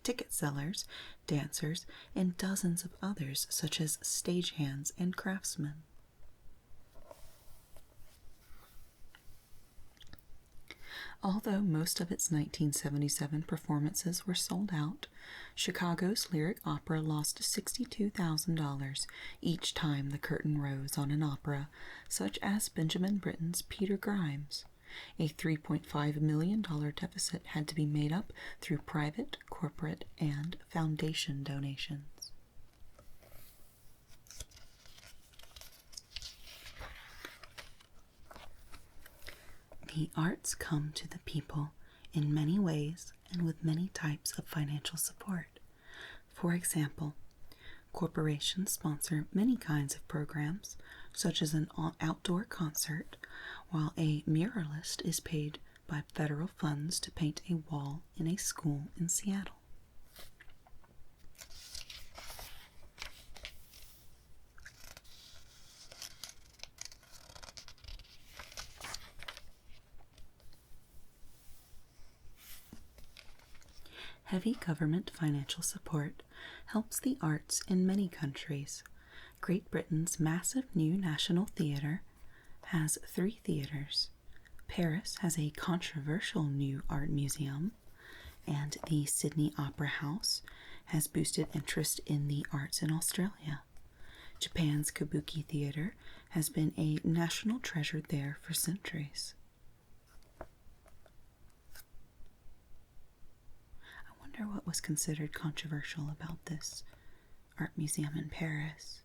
ticket sellers, dancers, and dozens of others such as stagehands and craftsmen. Although most of its 1977 performances were sold out, Chicago's Lyric Opera lost $62,000 each time the curtain rose on an opera, such as Benjamin Britten's Peter Grimes. A $3.5 million deficit had to be made up through private, corporate, and foundation donations. The arts come to the people in many ways and with many types of financial support. For example, corporations sponsor many kinds of programs, such as an outdoor concert, while a muralist is paid by federal funds to paint a wall in a school in Seattle. Heavy government financial support helps the arts in many countries. Great Britain's massive new National Theatre has 3 theatres. Paris has a controversial new art museum, and the Sydney Opera House has boosted interest in the arts in Australia. Japan's Kabuki Theatre has been a national treasure there for centuries. I wonder what was considered controversial about this art museum in Paris.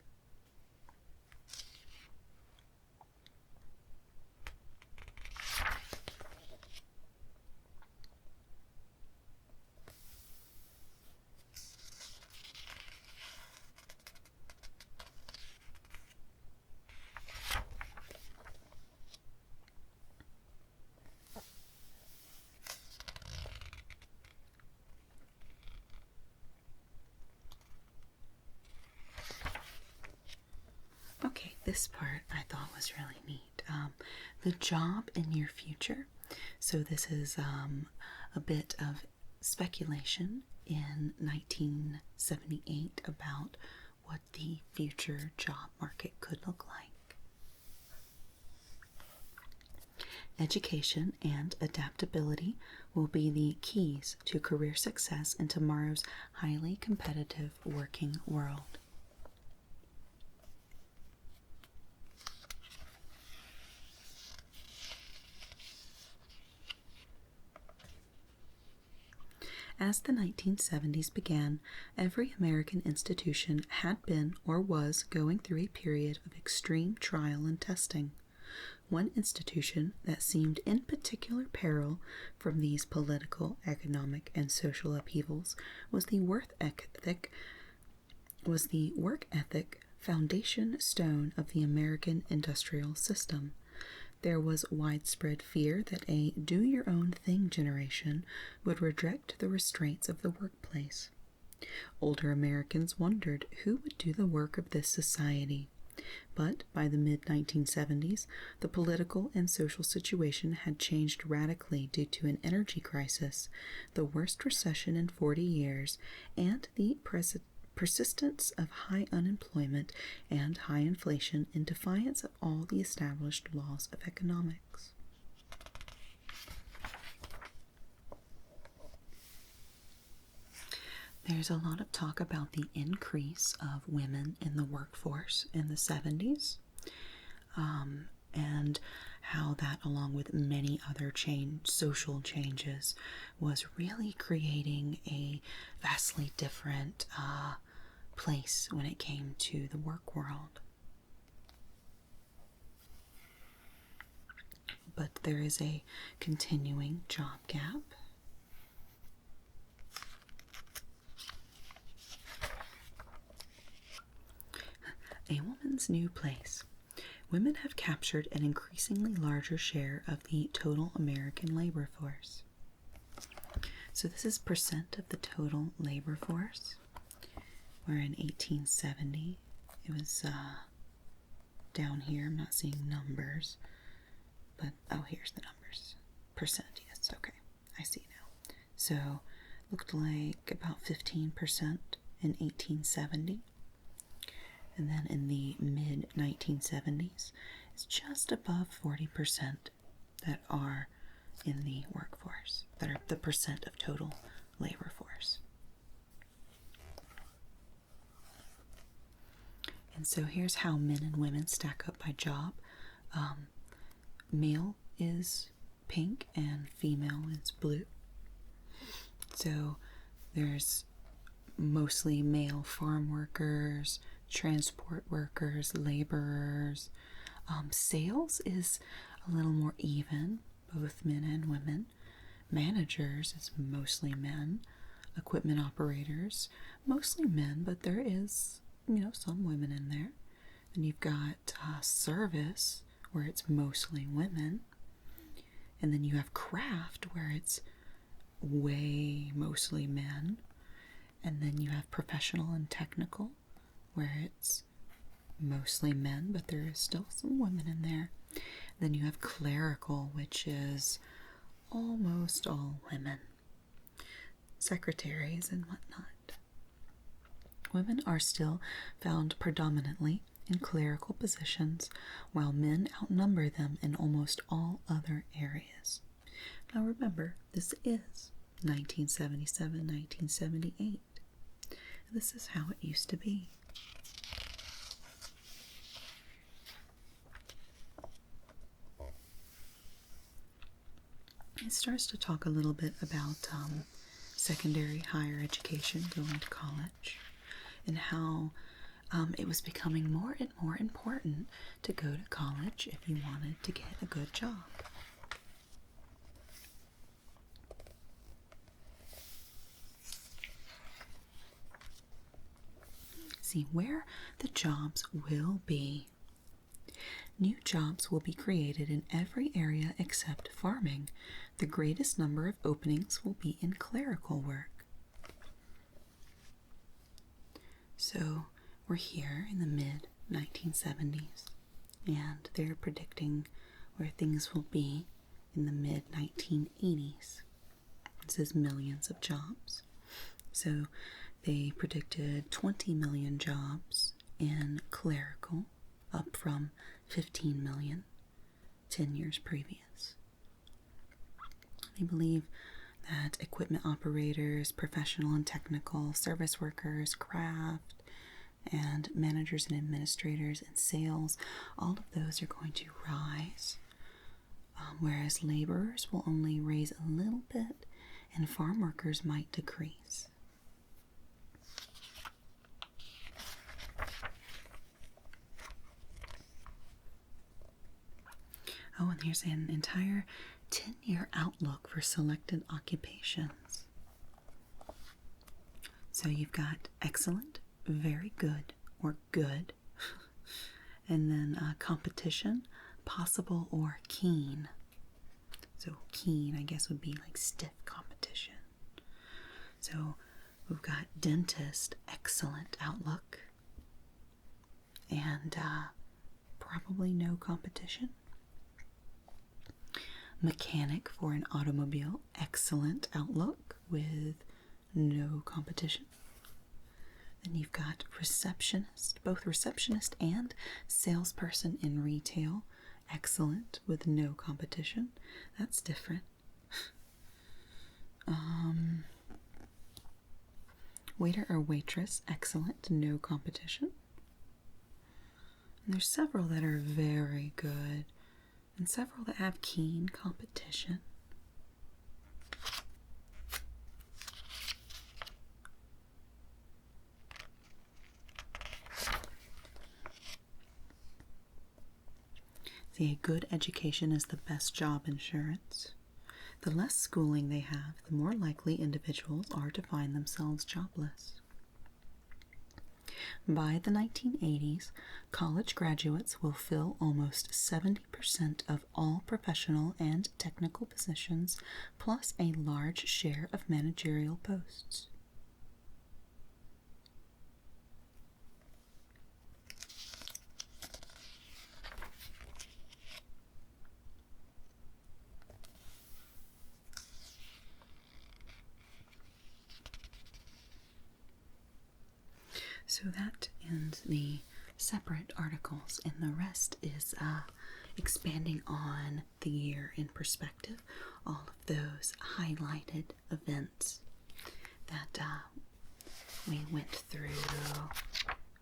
this part I thought was really neat. The job in your future. So this is a bit of speculation in 1978 about what the future job market could look like. Education and adaptability will be the keys to career success in tomorrow's highly competitive working world. As the 1970s began, every American institution had been or was going through a period of extreme trial and testing. One institution that seemed in particular peril from these political, economic, and social upheavals was the work ethic foundation stone of the American industrial system. There was widespread fear that a do-your-own-thing generation would reject the restraints of the workplace. Older Americans wondered who would do the work of this society. But by the mid-1970s, the political and social situation had changed radically due to an energy crisis, the worst recession in 40 years, and the persistence of high unemployment and high inflation in defiance of all the established laws of economics. There's a lot of talk about the increase of women in the workforce in the 70s, and how that, along with many other social changes, was really creating a vastly different place when it came to the work world. But there is a continuing job gap. A woman's new place. Women have captured an increasingly larger share of the total American labor force. So this is percent of the total labor force, where in 1870 it was down here. I'm not seeing numbers, but oh, here's the numbers. Percent, yes, okay, I see now. So looked like about 15% in 1870. And then in the mid-1970s, it's just above 40% that are in the workforce, that are the percent of total labor force. And so here's how men and women stack up by job. Male is pink and female is blue. So there's mostly male farm workers, transport workers, laborers. Sales is a little more even, both men and women. Managers is mostly men. Equipment operators, mostly men, but there is, some women in there. Then you've got service, where it's mostly women. And then you have craft, where it's way mostly men. And then you have professional and technical, where it's mostly men, but there is still some women in there. Then you have clerical, which is almost all women. Secretaries and whatnot. Women are still found predominantly in clerical positions, while men outnumber them in almost all other areas. Now remember, this is 1977, 1978. This is how it used to be. It starts to talk a little bit about secondary higher education, going to college, and how it was becoming more and more important to go to college if you wanted to get a good job. See where the jobs will be. New jobs will be created in every area except farming. The greatest number of openings will be in clerical work. So we're here in the mid-1970s. and they're predicting where things will be in the mid-1980s. It says millions of jobs. So they predicted 20 million jobs in clerical, up from 15 million 10 years previous. They believe that equipment operators, professional and technical, service workers, craft, and managers and administrators and sales, all of those are going to rise, whereas laborers will only raise a little bit and farm workers might decrease. Oh, and here's an entire 10-year outlook for selected occupations. So you've got excellent, very good, or good, and then competition, possible, or keen. So keen, I guess, would be like stiff competition. So we've got dentist, excellent outlook, and probably no competition. Mechanic for an automobile, excellent outlook with no competition. Then you've got receptionist, both receptionist and salesperson in retail, excellent with no competition. That's different. Waiter or waitress, excellent, no competition. And there's several that are very good, and several that have keen competition. See, a good education is the best job insurance. The less schooling they have, the more likely individuals are to find themselves jobless. By the 1980s, college graduates will fill almost 70% of all professional and technical positions, plus a large share of managerial posts. So that ends the separate articles, and the rest is expanding on the year in perspective, all of those highlighted events that we went through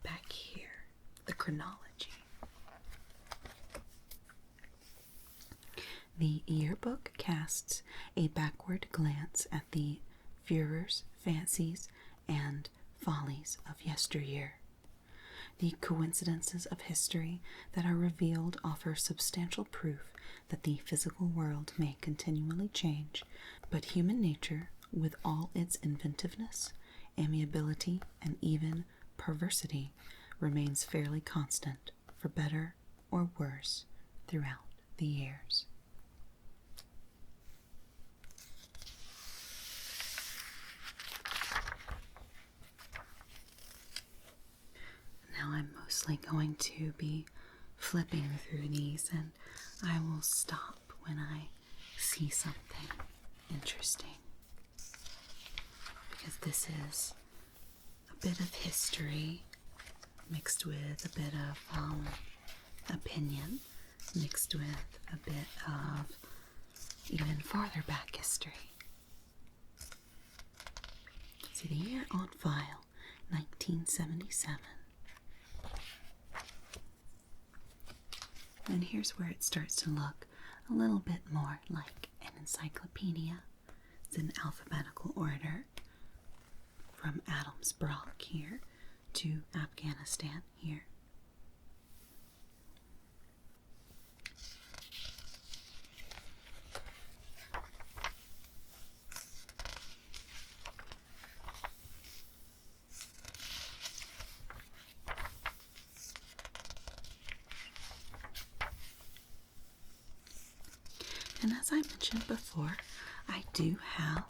back here, the chronology. The yearbook casts a backward glance at the furors, fancies, and follies of yesteryear. The coincidences of history that are revealed offer substantial proof that the physical world may continually change, but human nature, with all its inventiveness, amiability, and even perversity, remains fairly constant, for better or worse, throughout the years. Now I'm mostly going to be flipping through these, and I will stop when I see something interesting, because this is a bit of history mixed with a bit of opinion, mixed with a bit of even farther back history. See, the year on file, 1977. And here's where it starts to look a little bit more like an encyclopedia. It's in alphabetical order from Adams Brock here to Afghanistan here. And as I mentioned before, I do have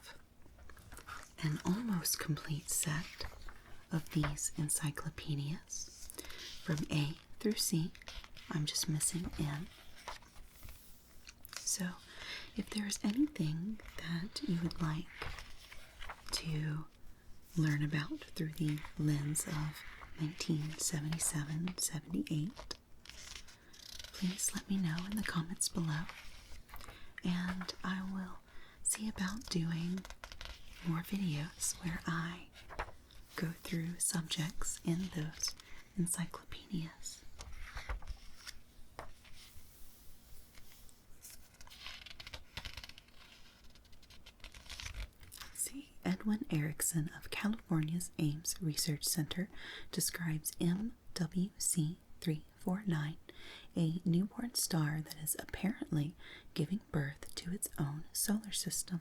an almost complete set of these encyclopedias from A through C, I'm just missing M. So, if there's anything that you would like to learn about through the lens of 1977-78, please let me know in the comments below, and I will see about doing more videos where I go through subjects in those encyclopedias. Edwin Erickson of California's Ames Research Center describes MWC 349, a newborn star that is apparently giving birth to its own solar system.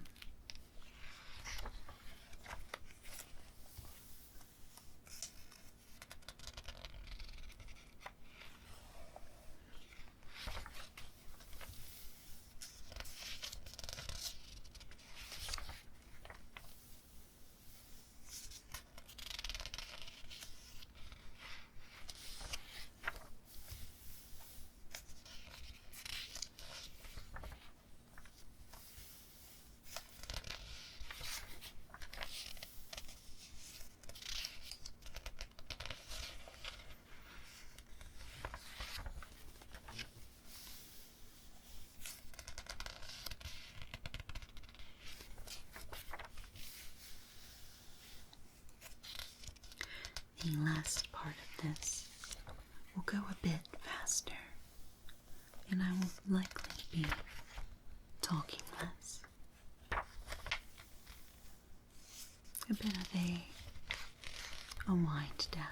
The last part of this will go a bit faster, and I will likely be talking less. A bit of a wind down.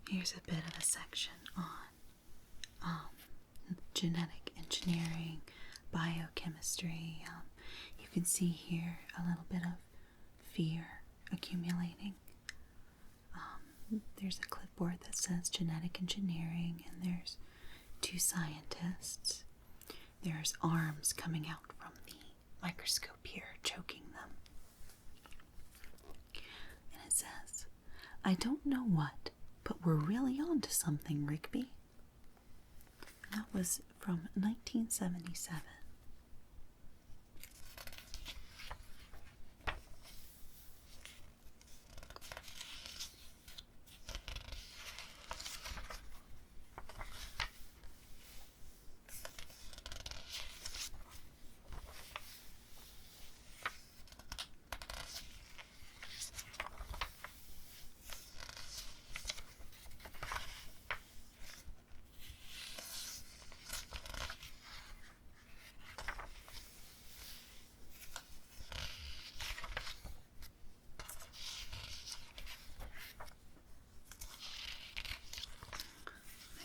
Here's a bit of a section on genetic engineering, biochemistry. You can see here a little bit of fear accumulating. There's a clipboard that says genetic engineering, and there's two scientists. There's arms coming out from the microscope here, choking them. And it says, "I don't know what, but we're really on to something, Rigby." And that was from 1977.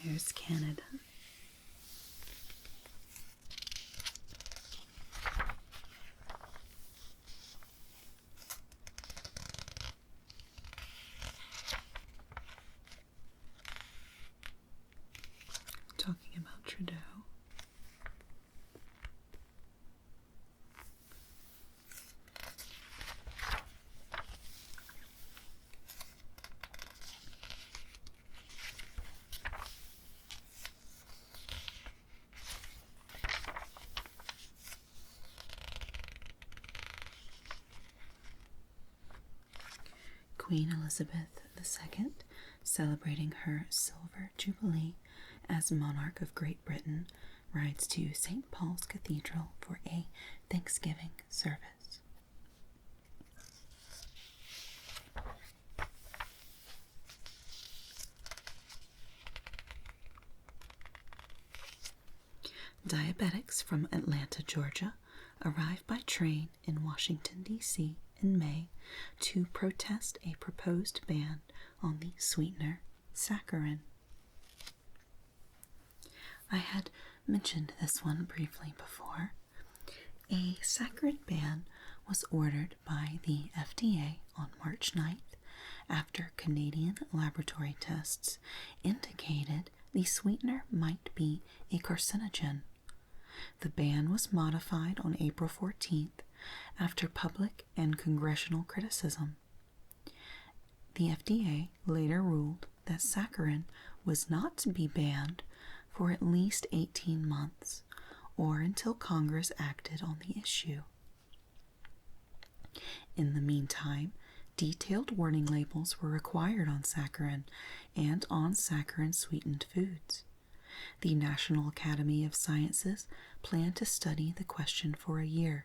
There's Canada. Talking about Trudeau. Queen Elizabeth II, celebrating her Silver Jubilee as monarch of Great Britain, rides to St. Paul's Cathedral for a Thanksgiving service. Diabetics from Atlanta, Georgia, arrived by train in Washington, D.C. in May to protest a proposed ban on the sweetener saccharin. I had mentioned this one briefly before. A saccharin ban was ordered by the FDA on March 9th after Canadian laboratory tests indicated the sweetener might be a carcinogen. The ban was modified on April 14th after public and congressional criticism. The FDA later ruled that saccharin was not to be banned for at least 18 months or until Congress acted on the issue. In the meantime, detailed warning labels were required on saccharin and on saccharin-sweetened foods. The National Academy of Sciences planned to study the question for a year.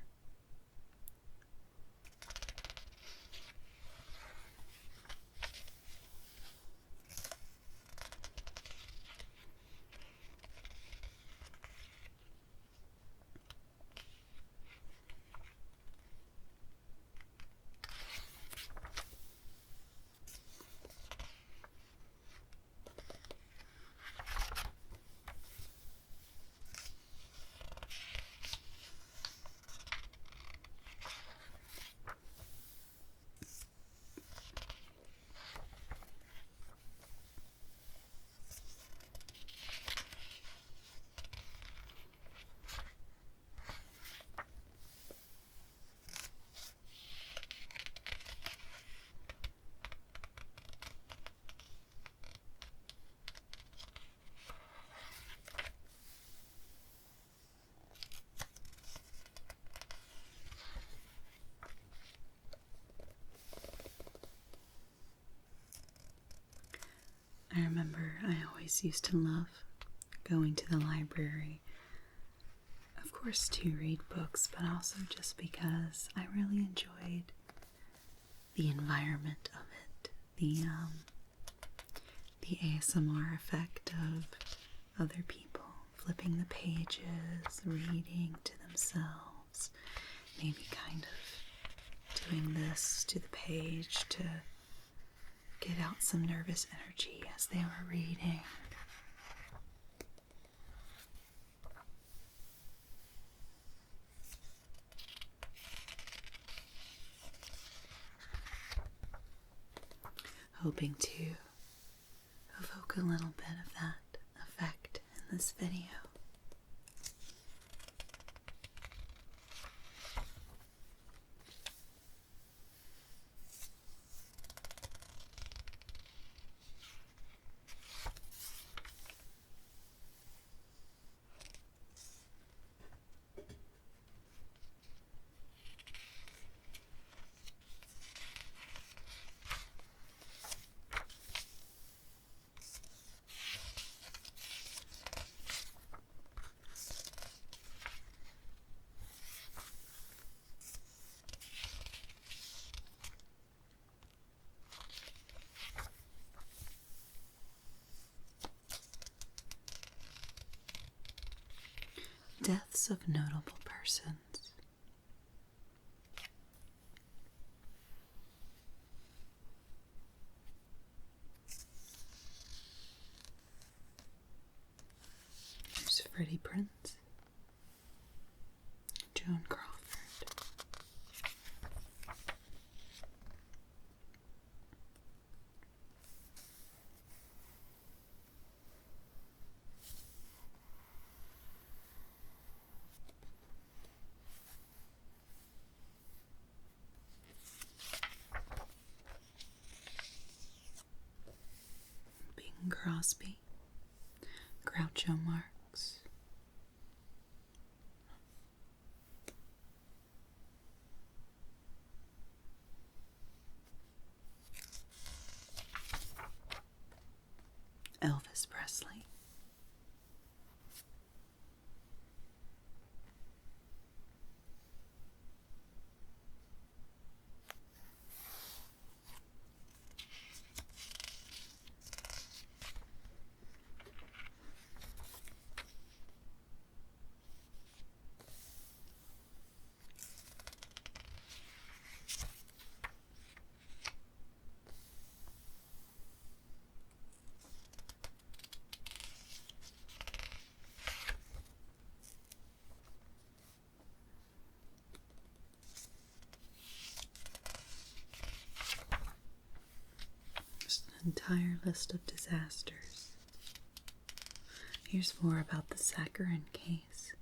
I remember I always used to love going to the library, of course, to read books, but also just because I really enjoyed the environment of it, the ASMR effect of other people flipping the pages, reading to themselves, maybe kind of doing this to the page to get out some nervous energy as they were reading. Hoping to evoke a little bit of that effect in this video. Deaths of notable persons. There's Freddie Prinze, Joan Crawford, Bing Crosby, Groucho Marx, Elvis Presley, entire list of disasters. Here's more about the saccharin case.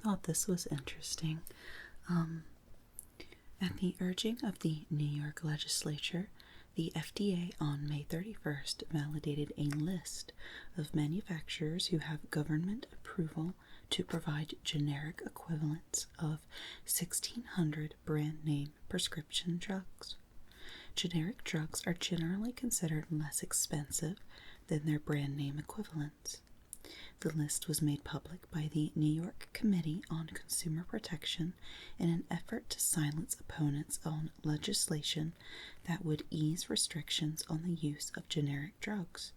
thought this was interesting. At the urging of the New York legislature, the FDA on May 31st validated a list of manufacturers who have government approval to provide generic equivalents of 1,600 brand name prescription drugs. Generic drugs are generally considered less expensive than their brand name equivalents. The list was made public by the New York Committee on Consumer Protection in an effort to silence opponents on legislation that would ease restrictions on the use of generic drugs.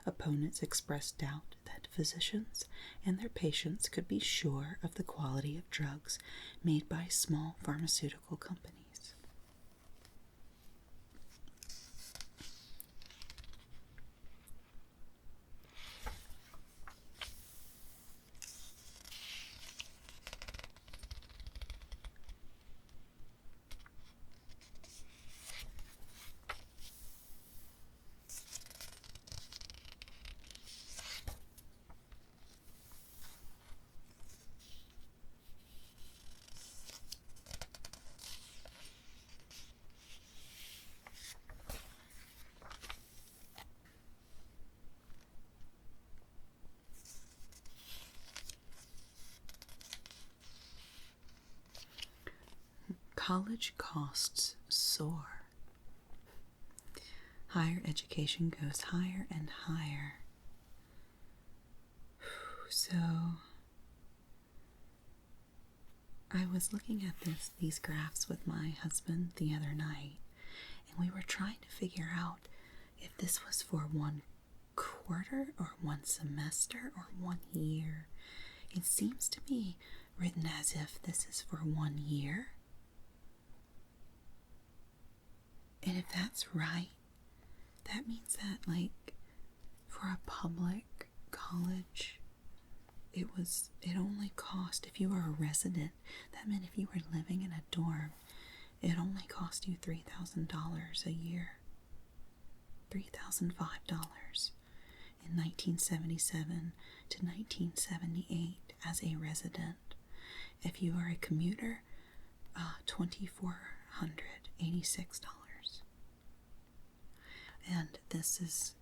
Opponents expressed doubt that physicians and their patients could be sure of the quality of drugs made by small pharmaceutical companies. College costs soar. Higher education goes higher and higher. So, I was looking at these graphs with my husband the other night, and we were trying to figure out if this was for 1 quarter or 1 semester or 1 year. It seems to be written as if this is for 1 year. And if that's right, that means that, like, for a public college, it only cost, if you were a resident, that meant if you were living in a dorm, it only cost you $3,000 a year. $3,005 in 1977 to 1978 as a resident. If you are a commuter, $2,486. And this is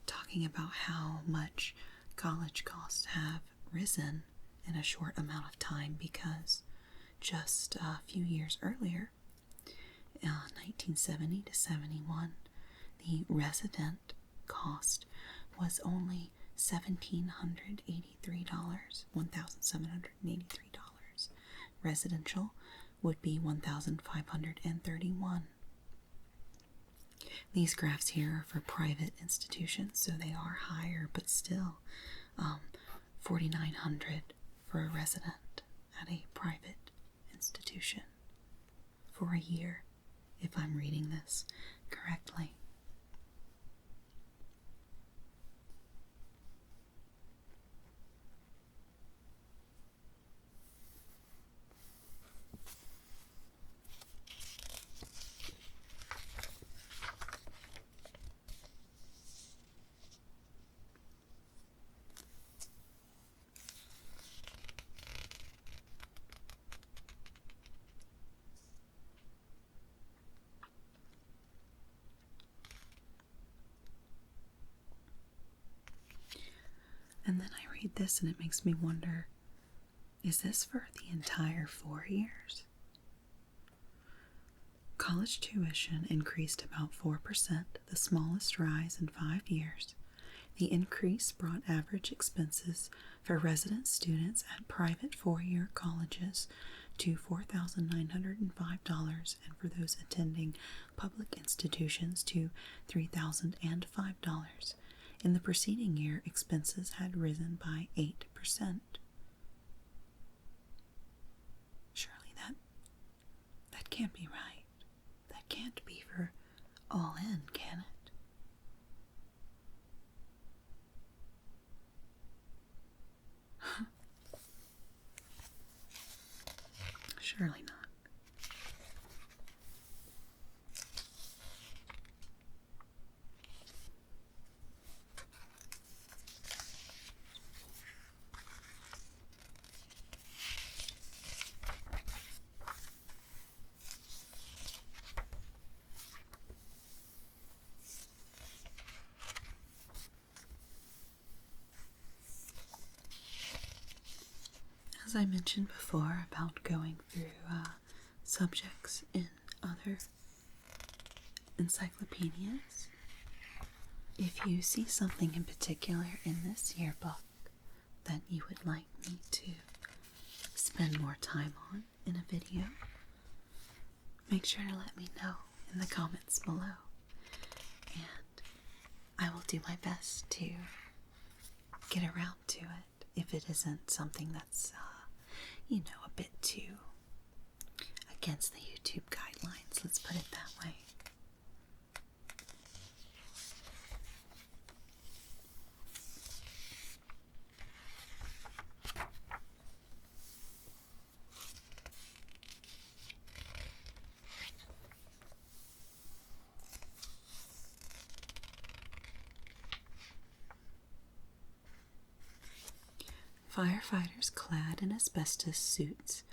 talking about how much college costs have risen in a short amount of time, because just a few years earlier, 1970 to 71, the resident cost was only $1,783. Residential would be $1,531. These graphs here are for private institutions, so they are higher, but still $4,900 for a resident at a private institution for a year, if I'm reading this correctly. And then I read this and it makes me wonder, is this for the entire 4 years? College tuition increased about 4%, the smallest rise in 5 years. The increase brought average expenses for resident students at private 4-year colleges to $4,905, and for those attending public institutions to $3,005. In the preceding year, expenses had risen by 8%. Surely that can't be right. That can't be for all in, can it? Surely not. As I mentioned before about going through subjects in other encyclopedias, if you see something in particular in this yearbook that you would like me to spend more time on in a video, make sure to let me know in the comments below, and I will do my best to get around to it if it isn't something that's, a bit too against the YouTube guidelines, let's put it that way. Firefighters clad in asbestos suits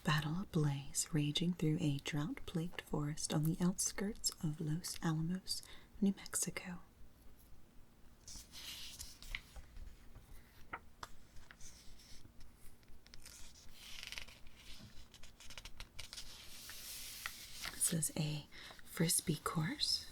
battle a blaze raging through a drought-plagued forest on the outskirts of Los Alamos, New Mexico. This is a frisbee course.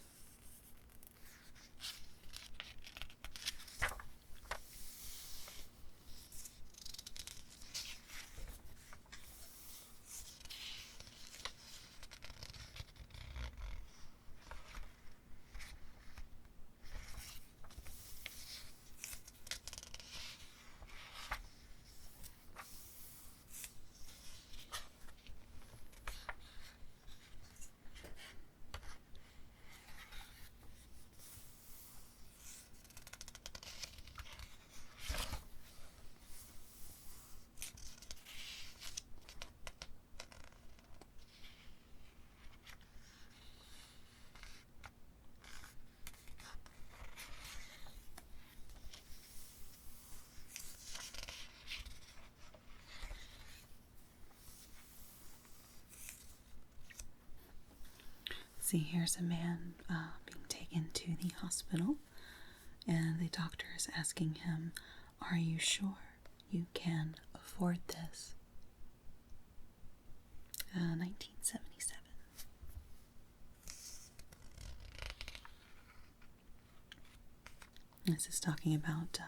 See, here's a man being taken to the hospital, and the doctor is asking him, "Are you sure you can afford this?" 1977. This is talking about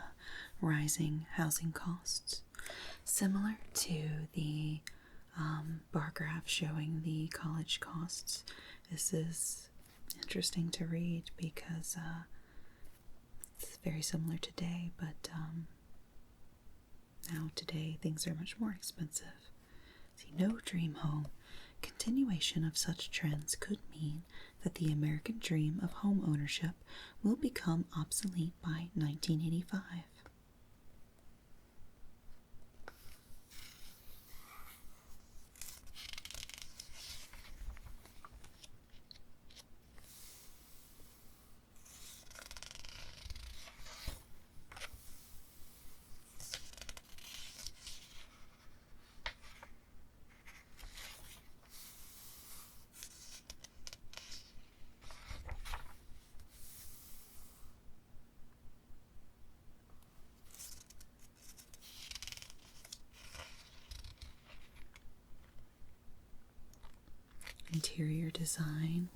rising housing costs, similar to the bar graph showing the college costs. This is interesting to read because it's very similar today, but now today things are much more expensive. See, no dream home. Continuation of such trends could mean that the American dream of home ownership will become obsolete by 1985. Interior design.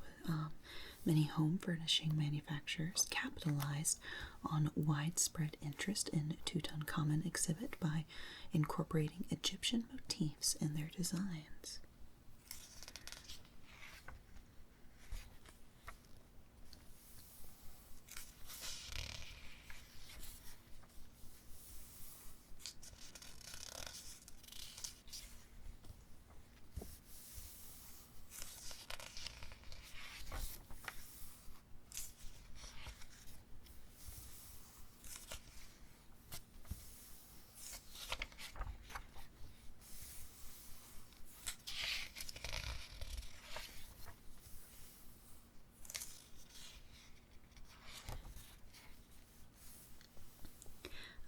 Many home furnishing manufacturers capitalized on widespread interest in Tutankhamun exhibit by incorporating Egyptian motifs in their designs.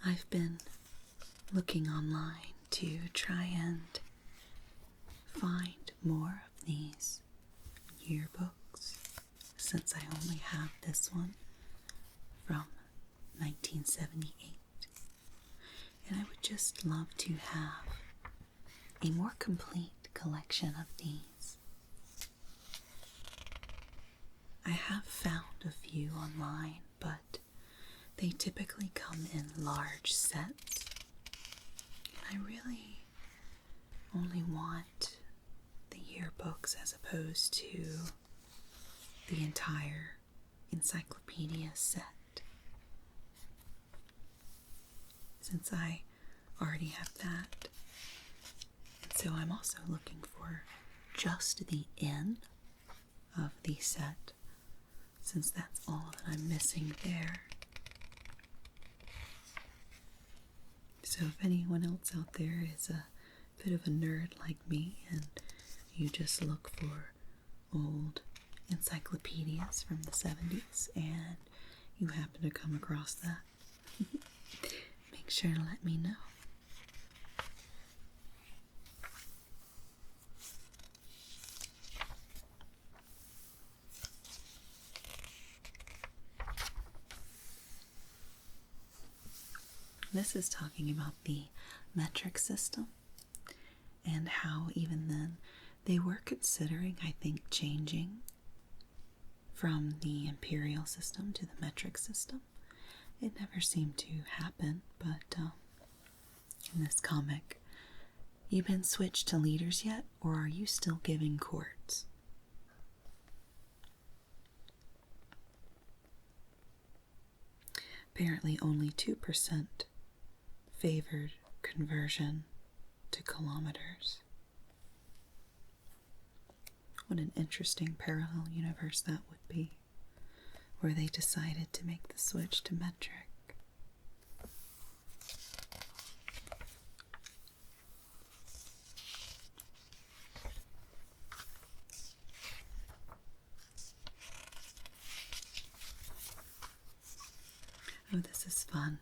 I've been looking online to try and find more of these yearbooks, since I only have this one from 1978. And I would just love to have a more complete collection of these. I have found a few online, but they typically come in large sets. And I really only want the yearbooks as opposed to the entire encyclopedia set. Since I already have that. And so I'm also looking for just the N of the set, since that's all that I'm missing there. So if anyone else out there is a bit of a nerd like me and you just look for old encyclopedias from the 70s and you happen to come across that, make sure to let me know. This is talking about the metric system and how even then they were considering, I think, changing from the imperial system to the metric system. It never seemed to happen, but in this comic, you been switched to leaders yet, or are you still giving courts? Apparently only 2% favored conversion to kilometers. What an interesting parallel universe that would be, where they decided to make the switch to metric. Oh, this is fun.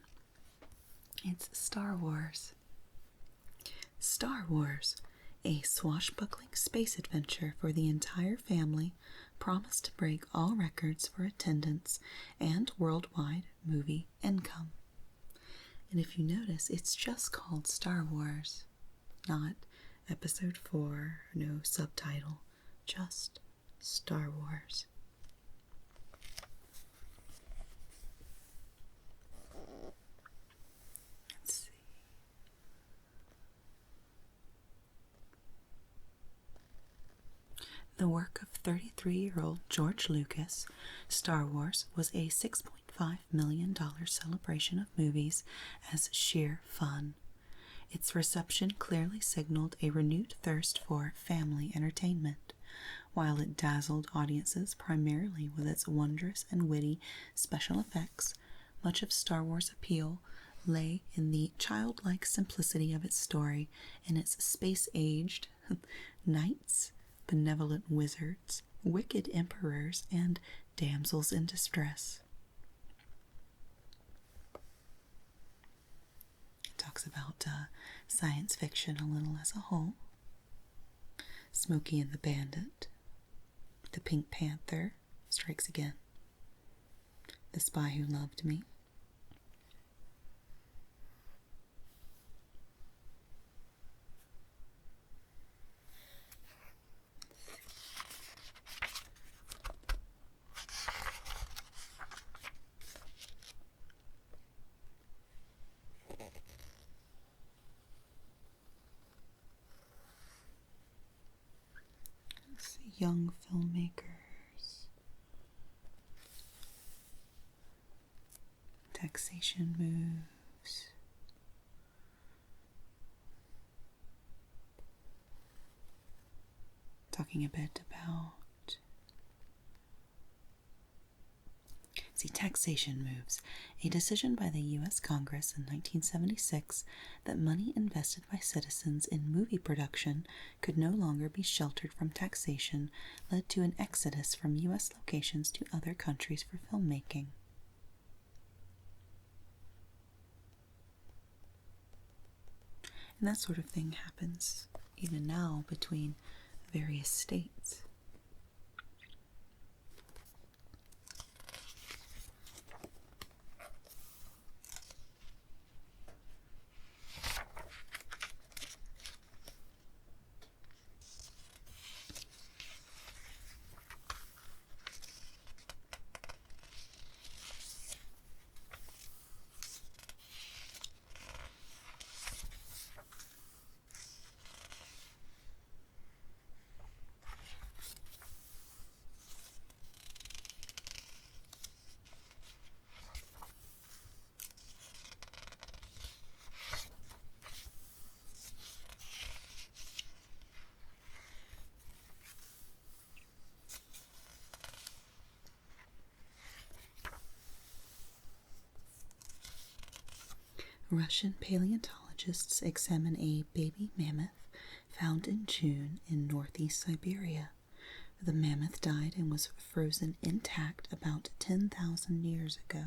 It's Star Wars. Star Wars, a swashbuckling space adventure for the entire family, promised to break all records for attendance and worldwide movie income. And if you notice, it's just called Star Wars, not Episode 4, no subtitle, just Star Wars. The work of 33-year-old George Lucas, Star Wars was a $6.5 million celebration of movies as sheer fun. Its reception clearly signaled a renewed thirst for family entertainment. While it dazzled audiences primarily with its wondrous and witty special effects, much of Star Wars' appeal lay in the childlike simplicity of its story and its space-aged knights, benevolent wizards, wicked emperors, and damsels in distress. It talks about science fiction a little as a whole. Smokey and the Bandit, the Pink Panther strikes again, The Spy Who Loved Me. Young filmmakers, taxation moves, talking a bit about taxation moves, a decision by the U.S. Congress in 1976 that money invested by citizens in movie production could no longer be sheltered from taxation led to an exodus from U.S. locations to other countries for filmmaking. And that sort of thing happens even now between various states. Russian paleontologists examine a baby mammoth found in June in northeast Siberia. The mammoth died and was frozen intact about 10,000 years ago.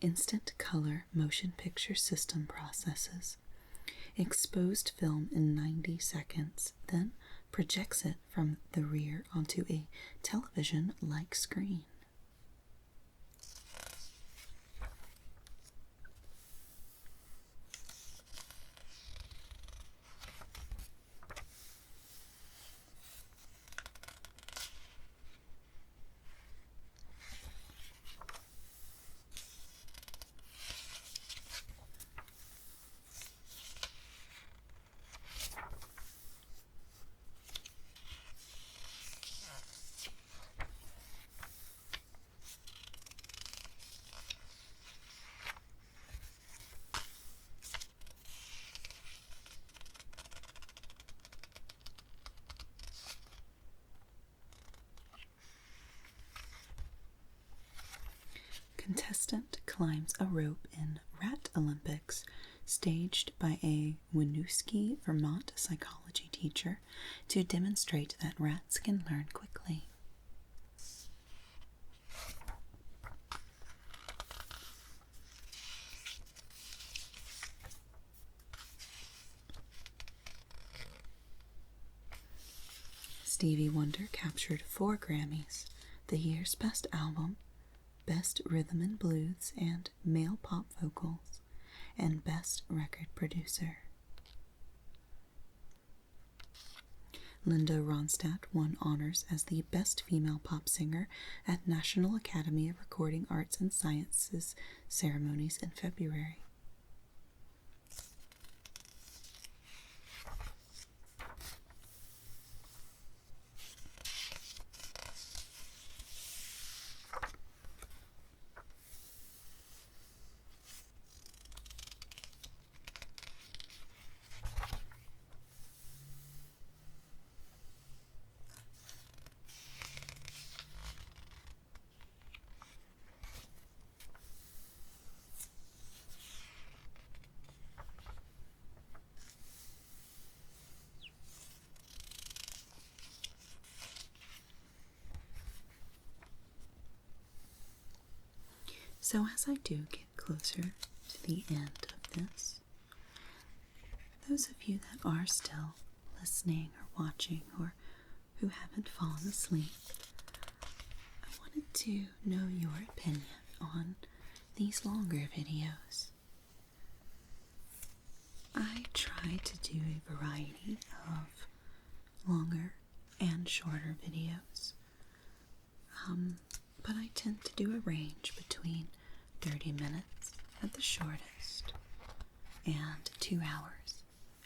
Instant color motion picture system processes exposed film in 90 seconds, then projects it from the rear onto a television-like screen. Contestant climbs a rope in Rat Olympics, staged by a Winooski, Vermont psychology teacher to demonstrate that rats can learn quickly. Stevie Wonder captured 4 Grammys, the year's best album, Best Rhythm and Blues and Male Pop Vocals, and Best Record Producer. Linda Ronstadt won honors as the Best Female Pop Singer at National Academy of Recording Arts and Sciences ceremonies in February. So as I do get closer to the end of this, those of you that are still listening or watching or who haven't fallen asleep, I wanted to know your opinion on these longer videos. I try to do a variety of longer and shorter videos, but I tend to do a range between 30 minutes at the shortest and 2 hours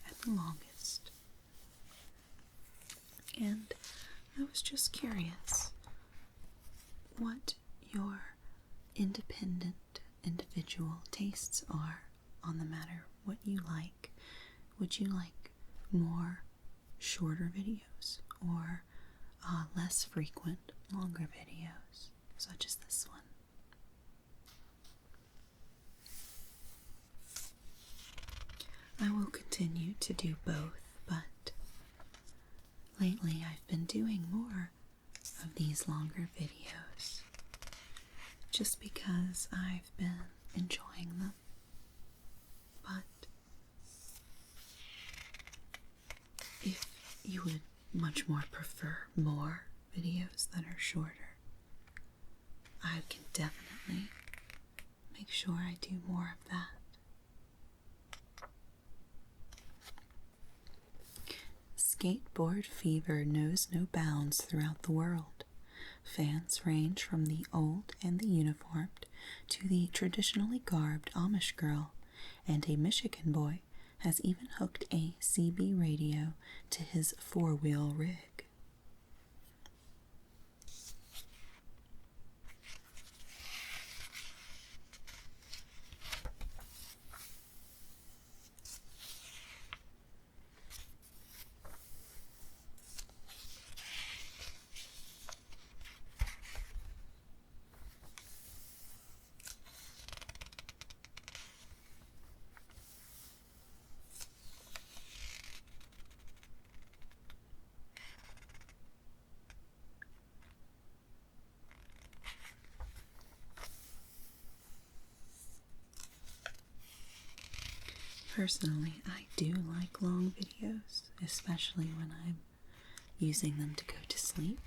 at the longest. And I was just curious what your independent individual tastes are on the matter, what you like. Would you like more shorter videos or less frequent longer videos such as this one? I will continue to do both, but lately I've been doing more of these longer videos just because I've been enjoying them. But if you would much more prefer more videos that are shorter, I can definitely make sure I do more of that. Skateboard fever knows no bounds throughout the world. Fans range from the old and the uniformed to the traditionally garbed Amish girl, and a Michigan boy has even hooked a CB radio to his four-wheel rig. Personally, I do like long videos, especially when I'm using them to go to sleep.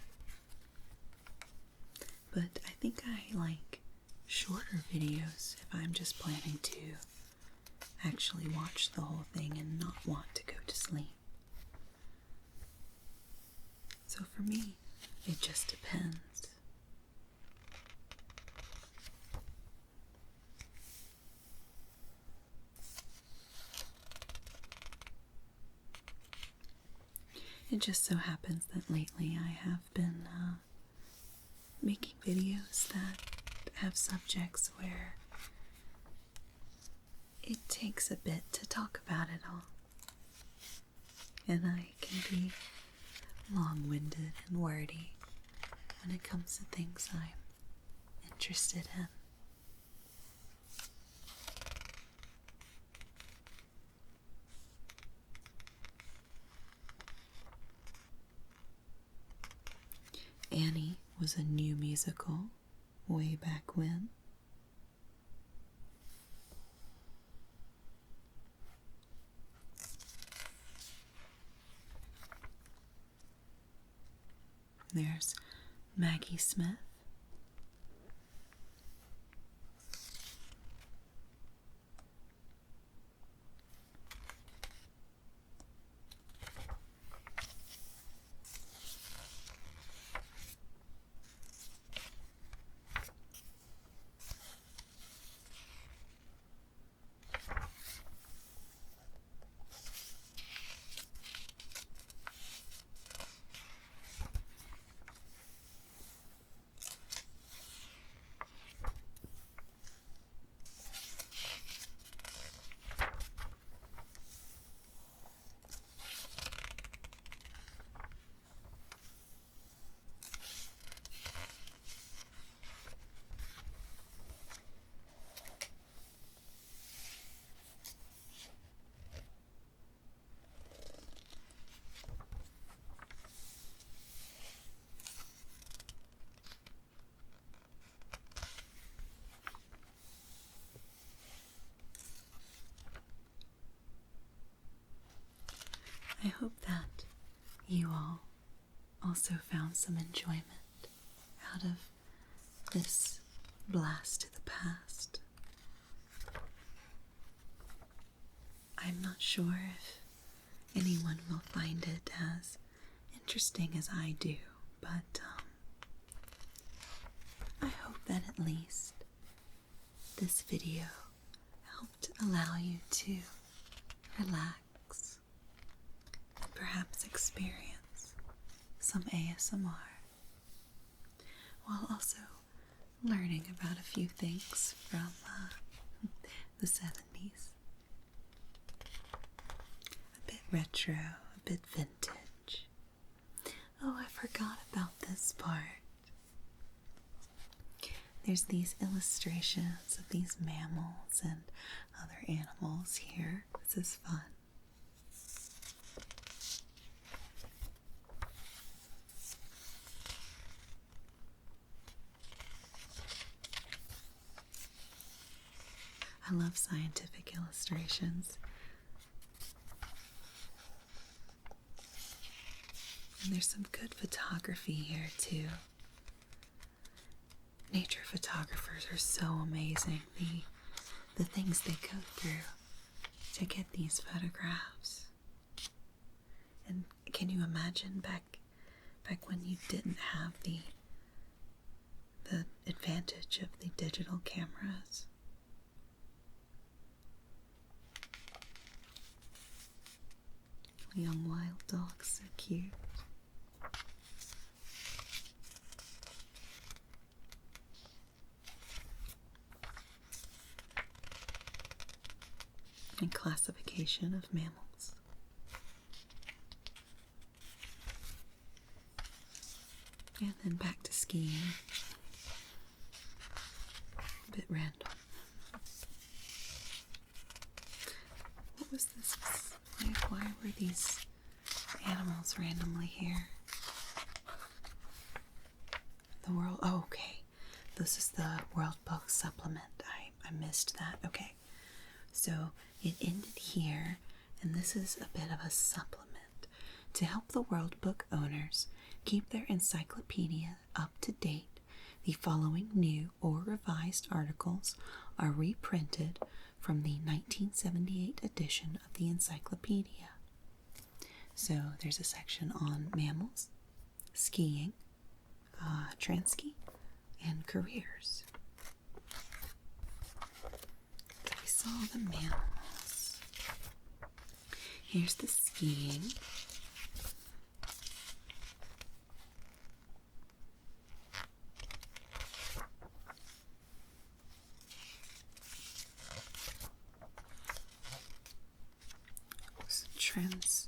But I think I like shorter videos if I'm just planning to actually watch the whole thing and not want to go to sleep. So for me, it just depends. It just so happens that lately I have been making videos that have subjects where it takes a bit to talk about it all. And I can be long-winded and wordy when it comes to things I'm interested in. Annie was a new musical way back when. There's Maggie Smith. I hope that you all also found some enjoyment out of this blast to the past. I'm not sure if anyone will find it as interesting as I do, but I hope that at least this video helped allow you to relax and perhaps experience some ASMR while also learning about a few things from the 70s. A bit retro, a bit vintage. Oh, I forgot about this part. There's these illustrations of these mammals and other animals here. This is fun. I love scientific illustrations. And there's some good photography here too. Nature photographers are so amazing. The things they go through to get these photographs. And can you imagine back when you didn't have the the advantage of the digital cameras. Young wild dogs, so cute. And classification of mammals. And then back to skiing. A bit random. What was this? Why were these animals randomly here? The world. Oh, okay. This is the World Book Supplement. I missed that. Okay. So it ended here, and this is a bit of a supplement. To help the World Book owners keep their encyclopedia up to date, the following new or revised articles are reprinted from the 1978 edition of the encyclopedia. So there's a section on mammals, skiing, transski, and careers. So we saw the mammals. Here's the skiing.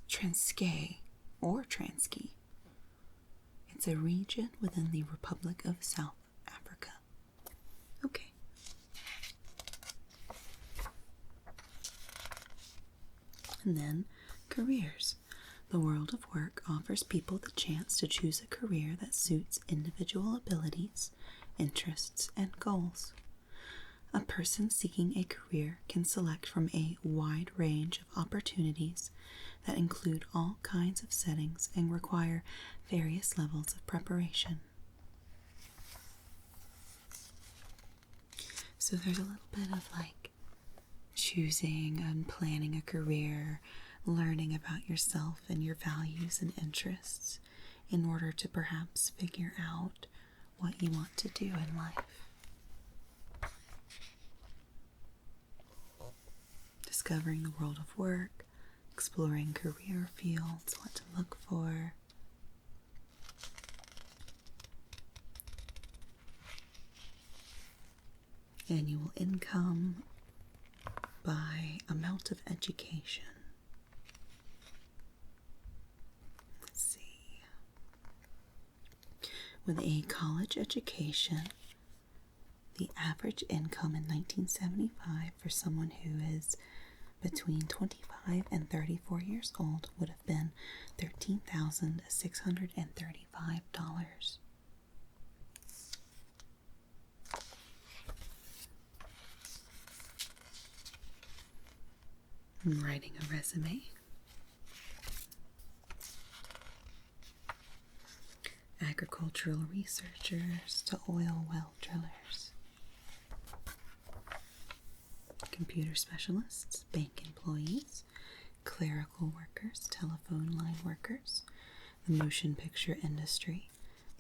Transkei or Transki. It's a region within the Republic of South Africa. Okay. And then careers. The world of work offers people the chance to choose a career that suits individual abilities, interests, and goals. A person seeking a career can select from a wide range of opportunities that include all kinds of settings and require various levels of preparation. So there's a little bit of like choosing and planning a career, learning about yourself and your values and interests in order to perhaps figure out what you want to do in life. Discovering the world of work, exploring career fields, what to look for. Annual income by amount of education. Let's see. With a college education, the average income in 1975 for someone who is between 25 and 34 years old would have been $13,635. I'm writing a resume. Agricultural researchers to oil well drillers. Computer specialists, bank employees, clerical workers, telephone line workers, the motion picture industry,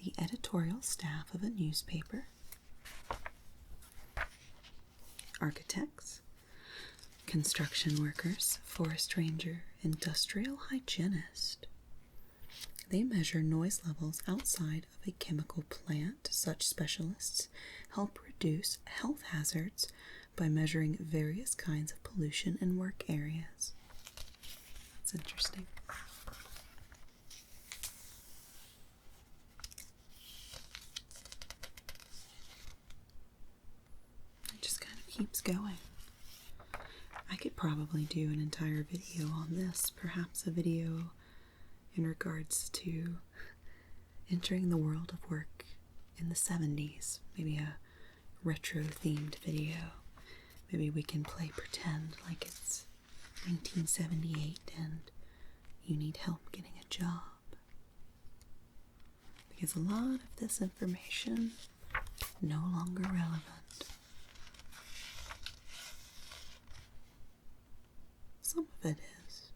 the editorial staff of a newspaper, architects, construction workers, forest ranger, industrial hygienist. They measure noise levels outside of a chemical plant. Such specialists help reduce health hazards by measuring various kinds of pollution in work areas. That's interesting. It just kind of keeps going. I could probably do an entire video on this, perhaps a video in regards to entering the world of work in the 70s, maybe a retro-themed video. Maybe we can play pretend like it's 1978 and you need help getting a job. Because a lot of this information no longer relevant. Some of it is.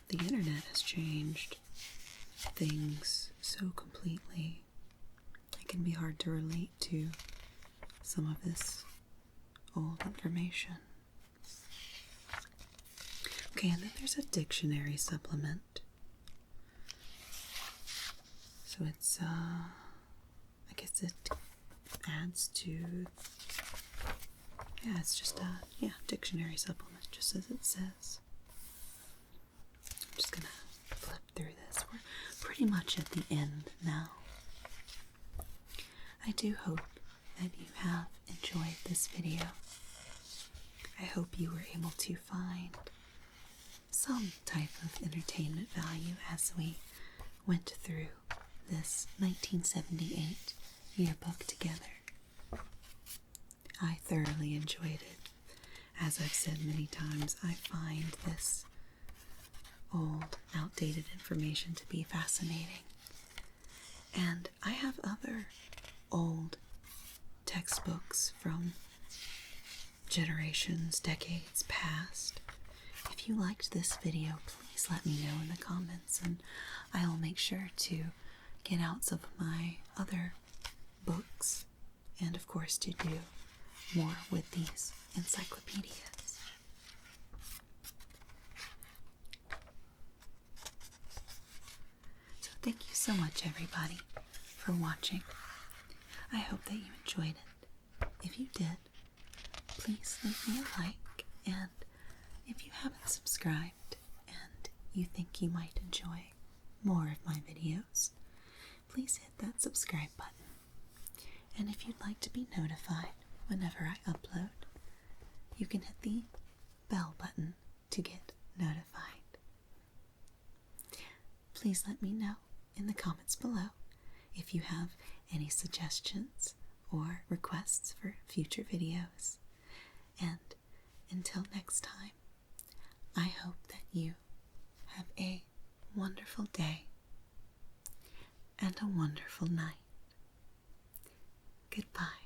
The internet has changed things so so completely, it can be hard to relate to some of this old information. Okay, and then there's a dictionary supplement. So it's, I guess it adds to, yeah, it's just a, dictionary supplement, just as it says. I'm just gonna flip through this. We're pretty much at the end now. I do hope that you have enjoyed this video. I hope you were able to find some type of entertainment value as we went through this 1978 yearbook together. I thoroughly enjoyed it. As I've said many times, I find this old, outdated information to be fascinating. And I have other old textbooks from generations, decades past. If you liked this video, please let me know in the comments, and I'll make sure to get out some of my other books, and of course to do more with these encyclopedias. So thank you so much, everybody, for watching. I hope that you enjoyed it. If you did, please leave me a like, and if you haven't subscribed and you think you might enjoy more of my videos, please hit that subscribe button. And if you'd like to be notified whenever I upload, you can hit the bell button to get notified. Please let me know in the comments below if you have any suggestions or requests for future videos. And until next time, I hope that you have a wonderful day and a wonderful night. Goodbye.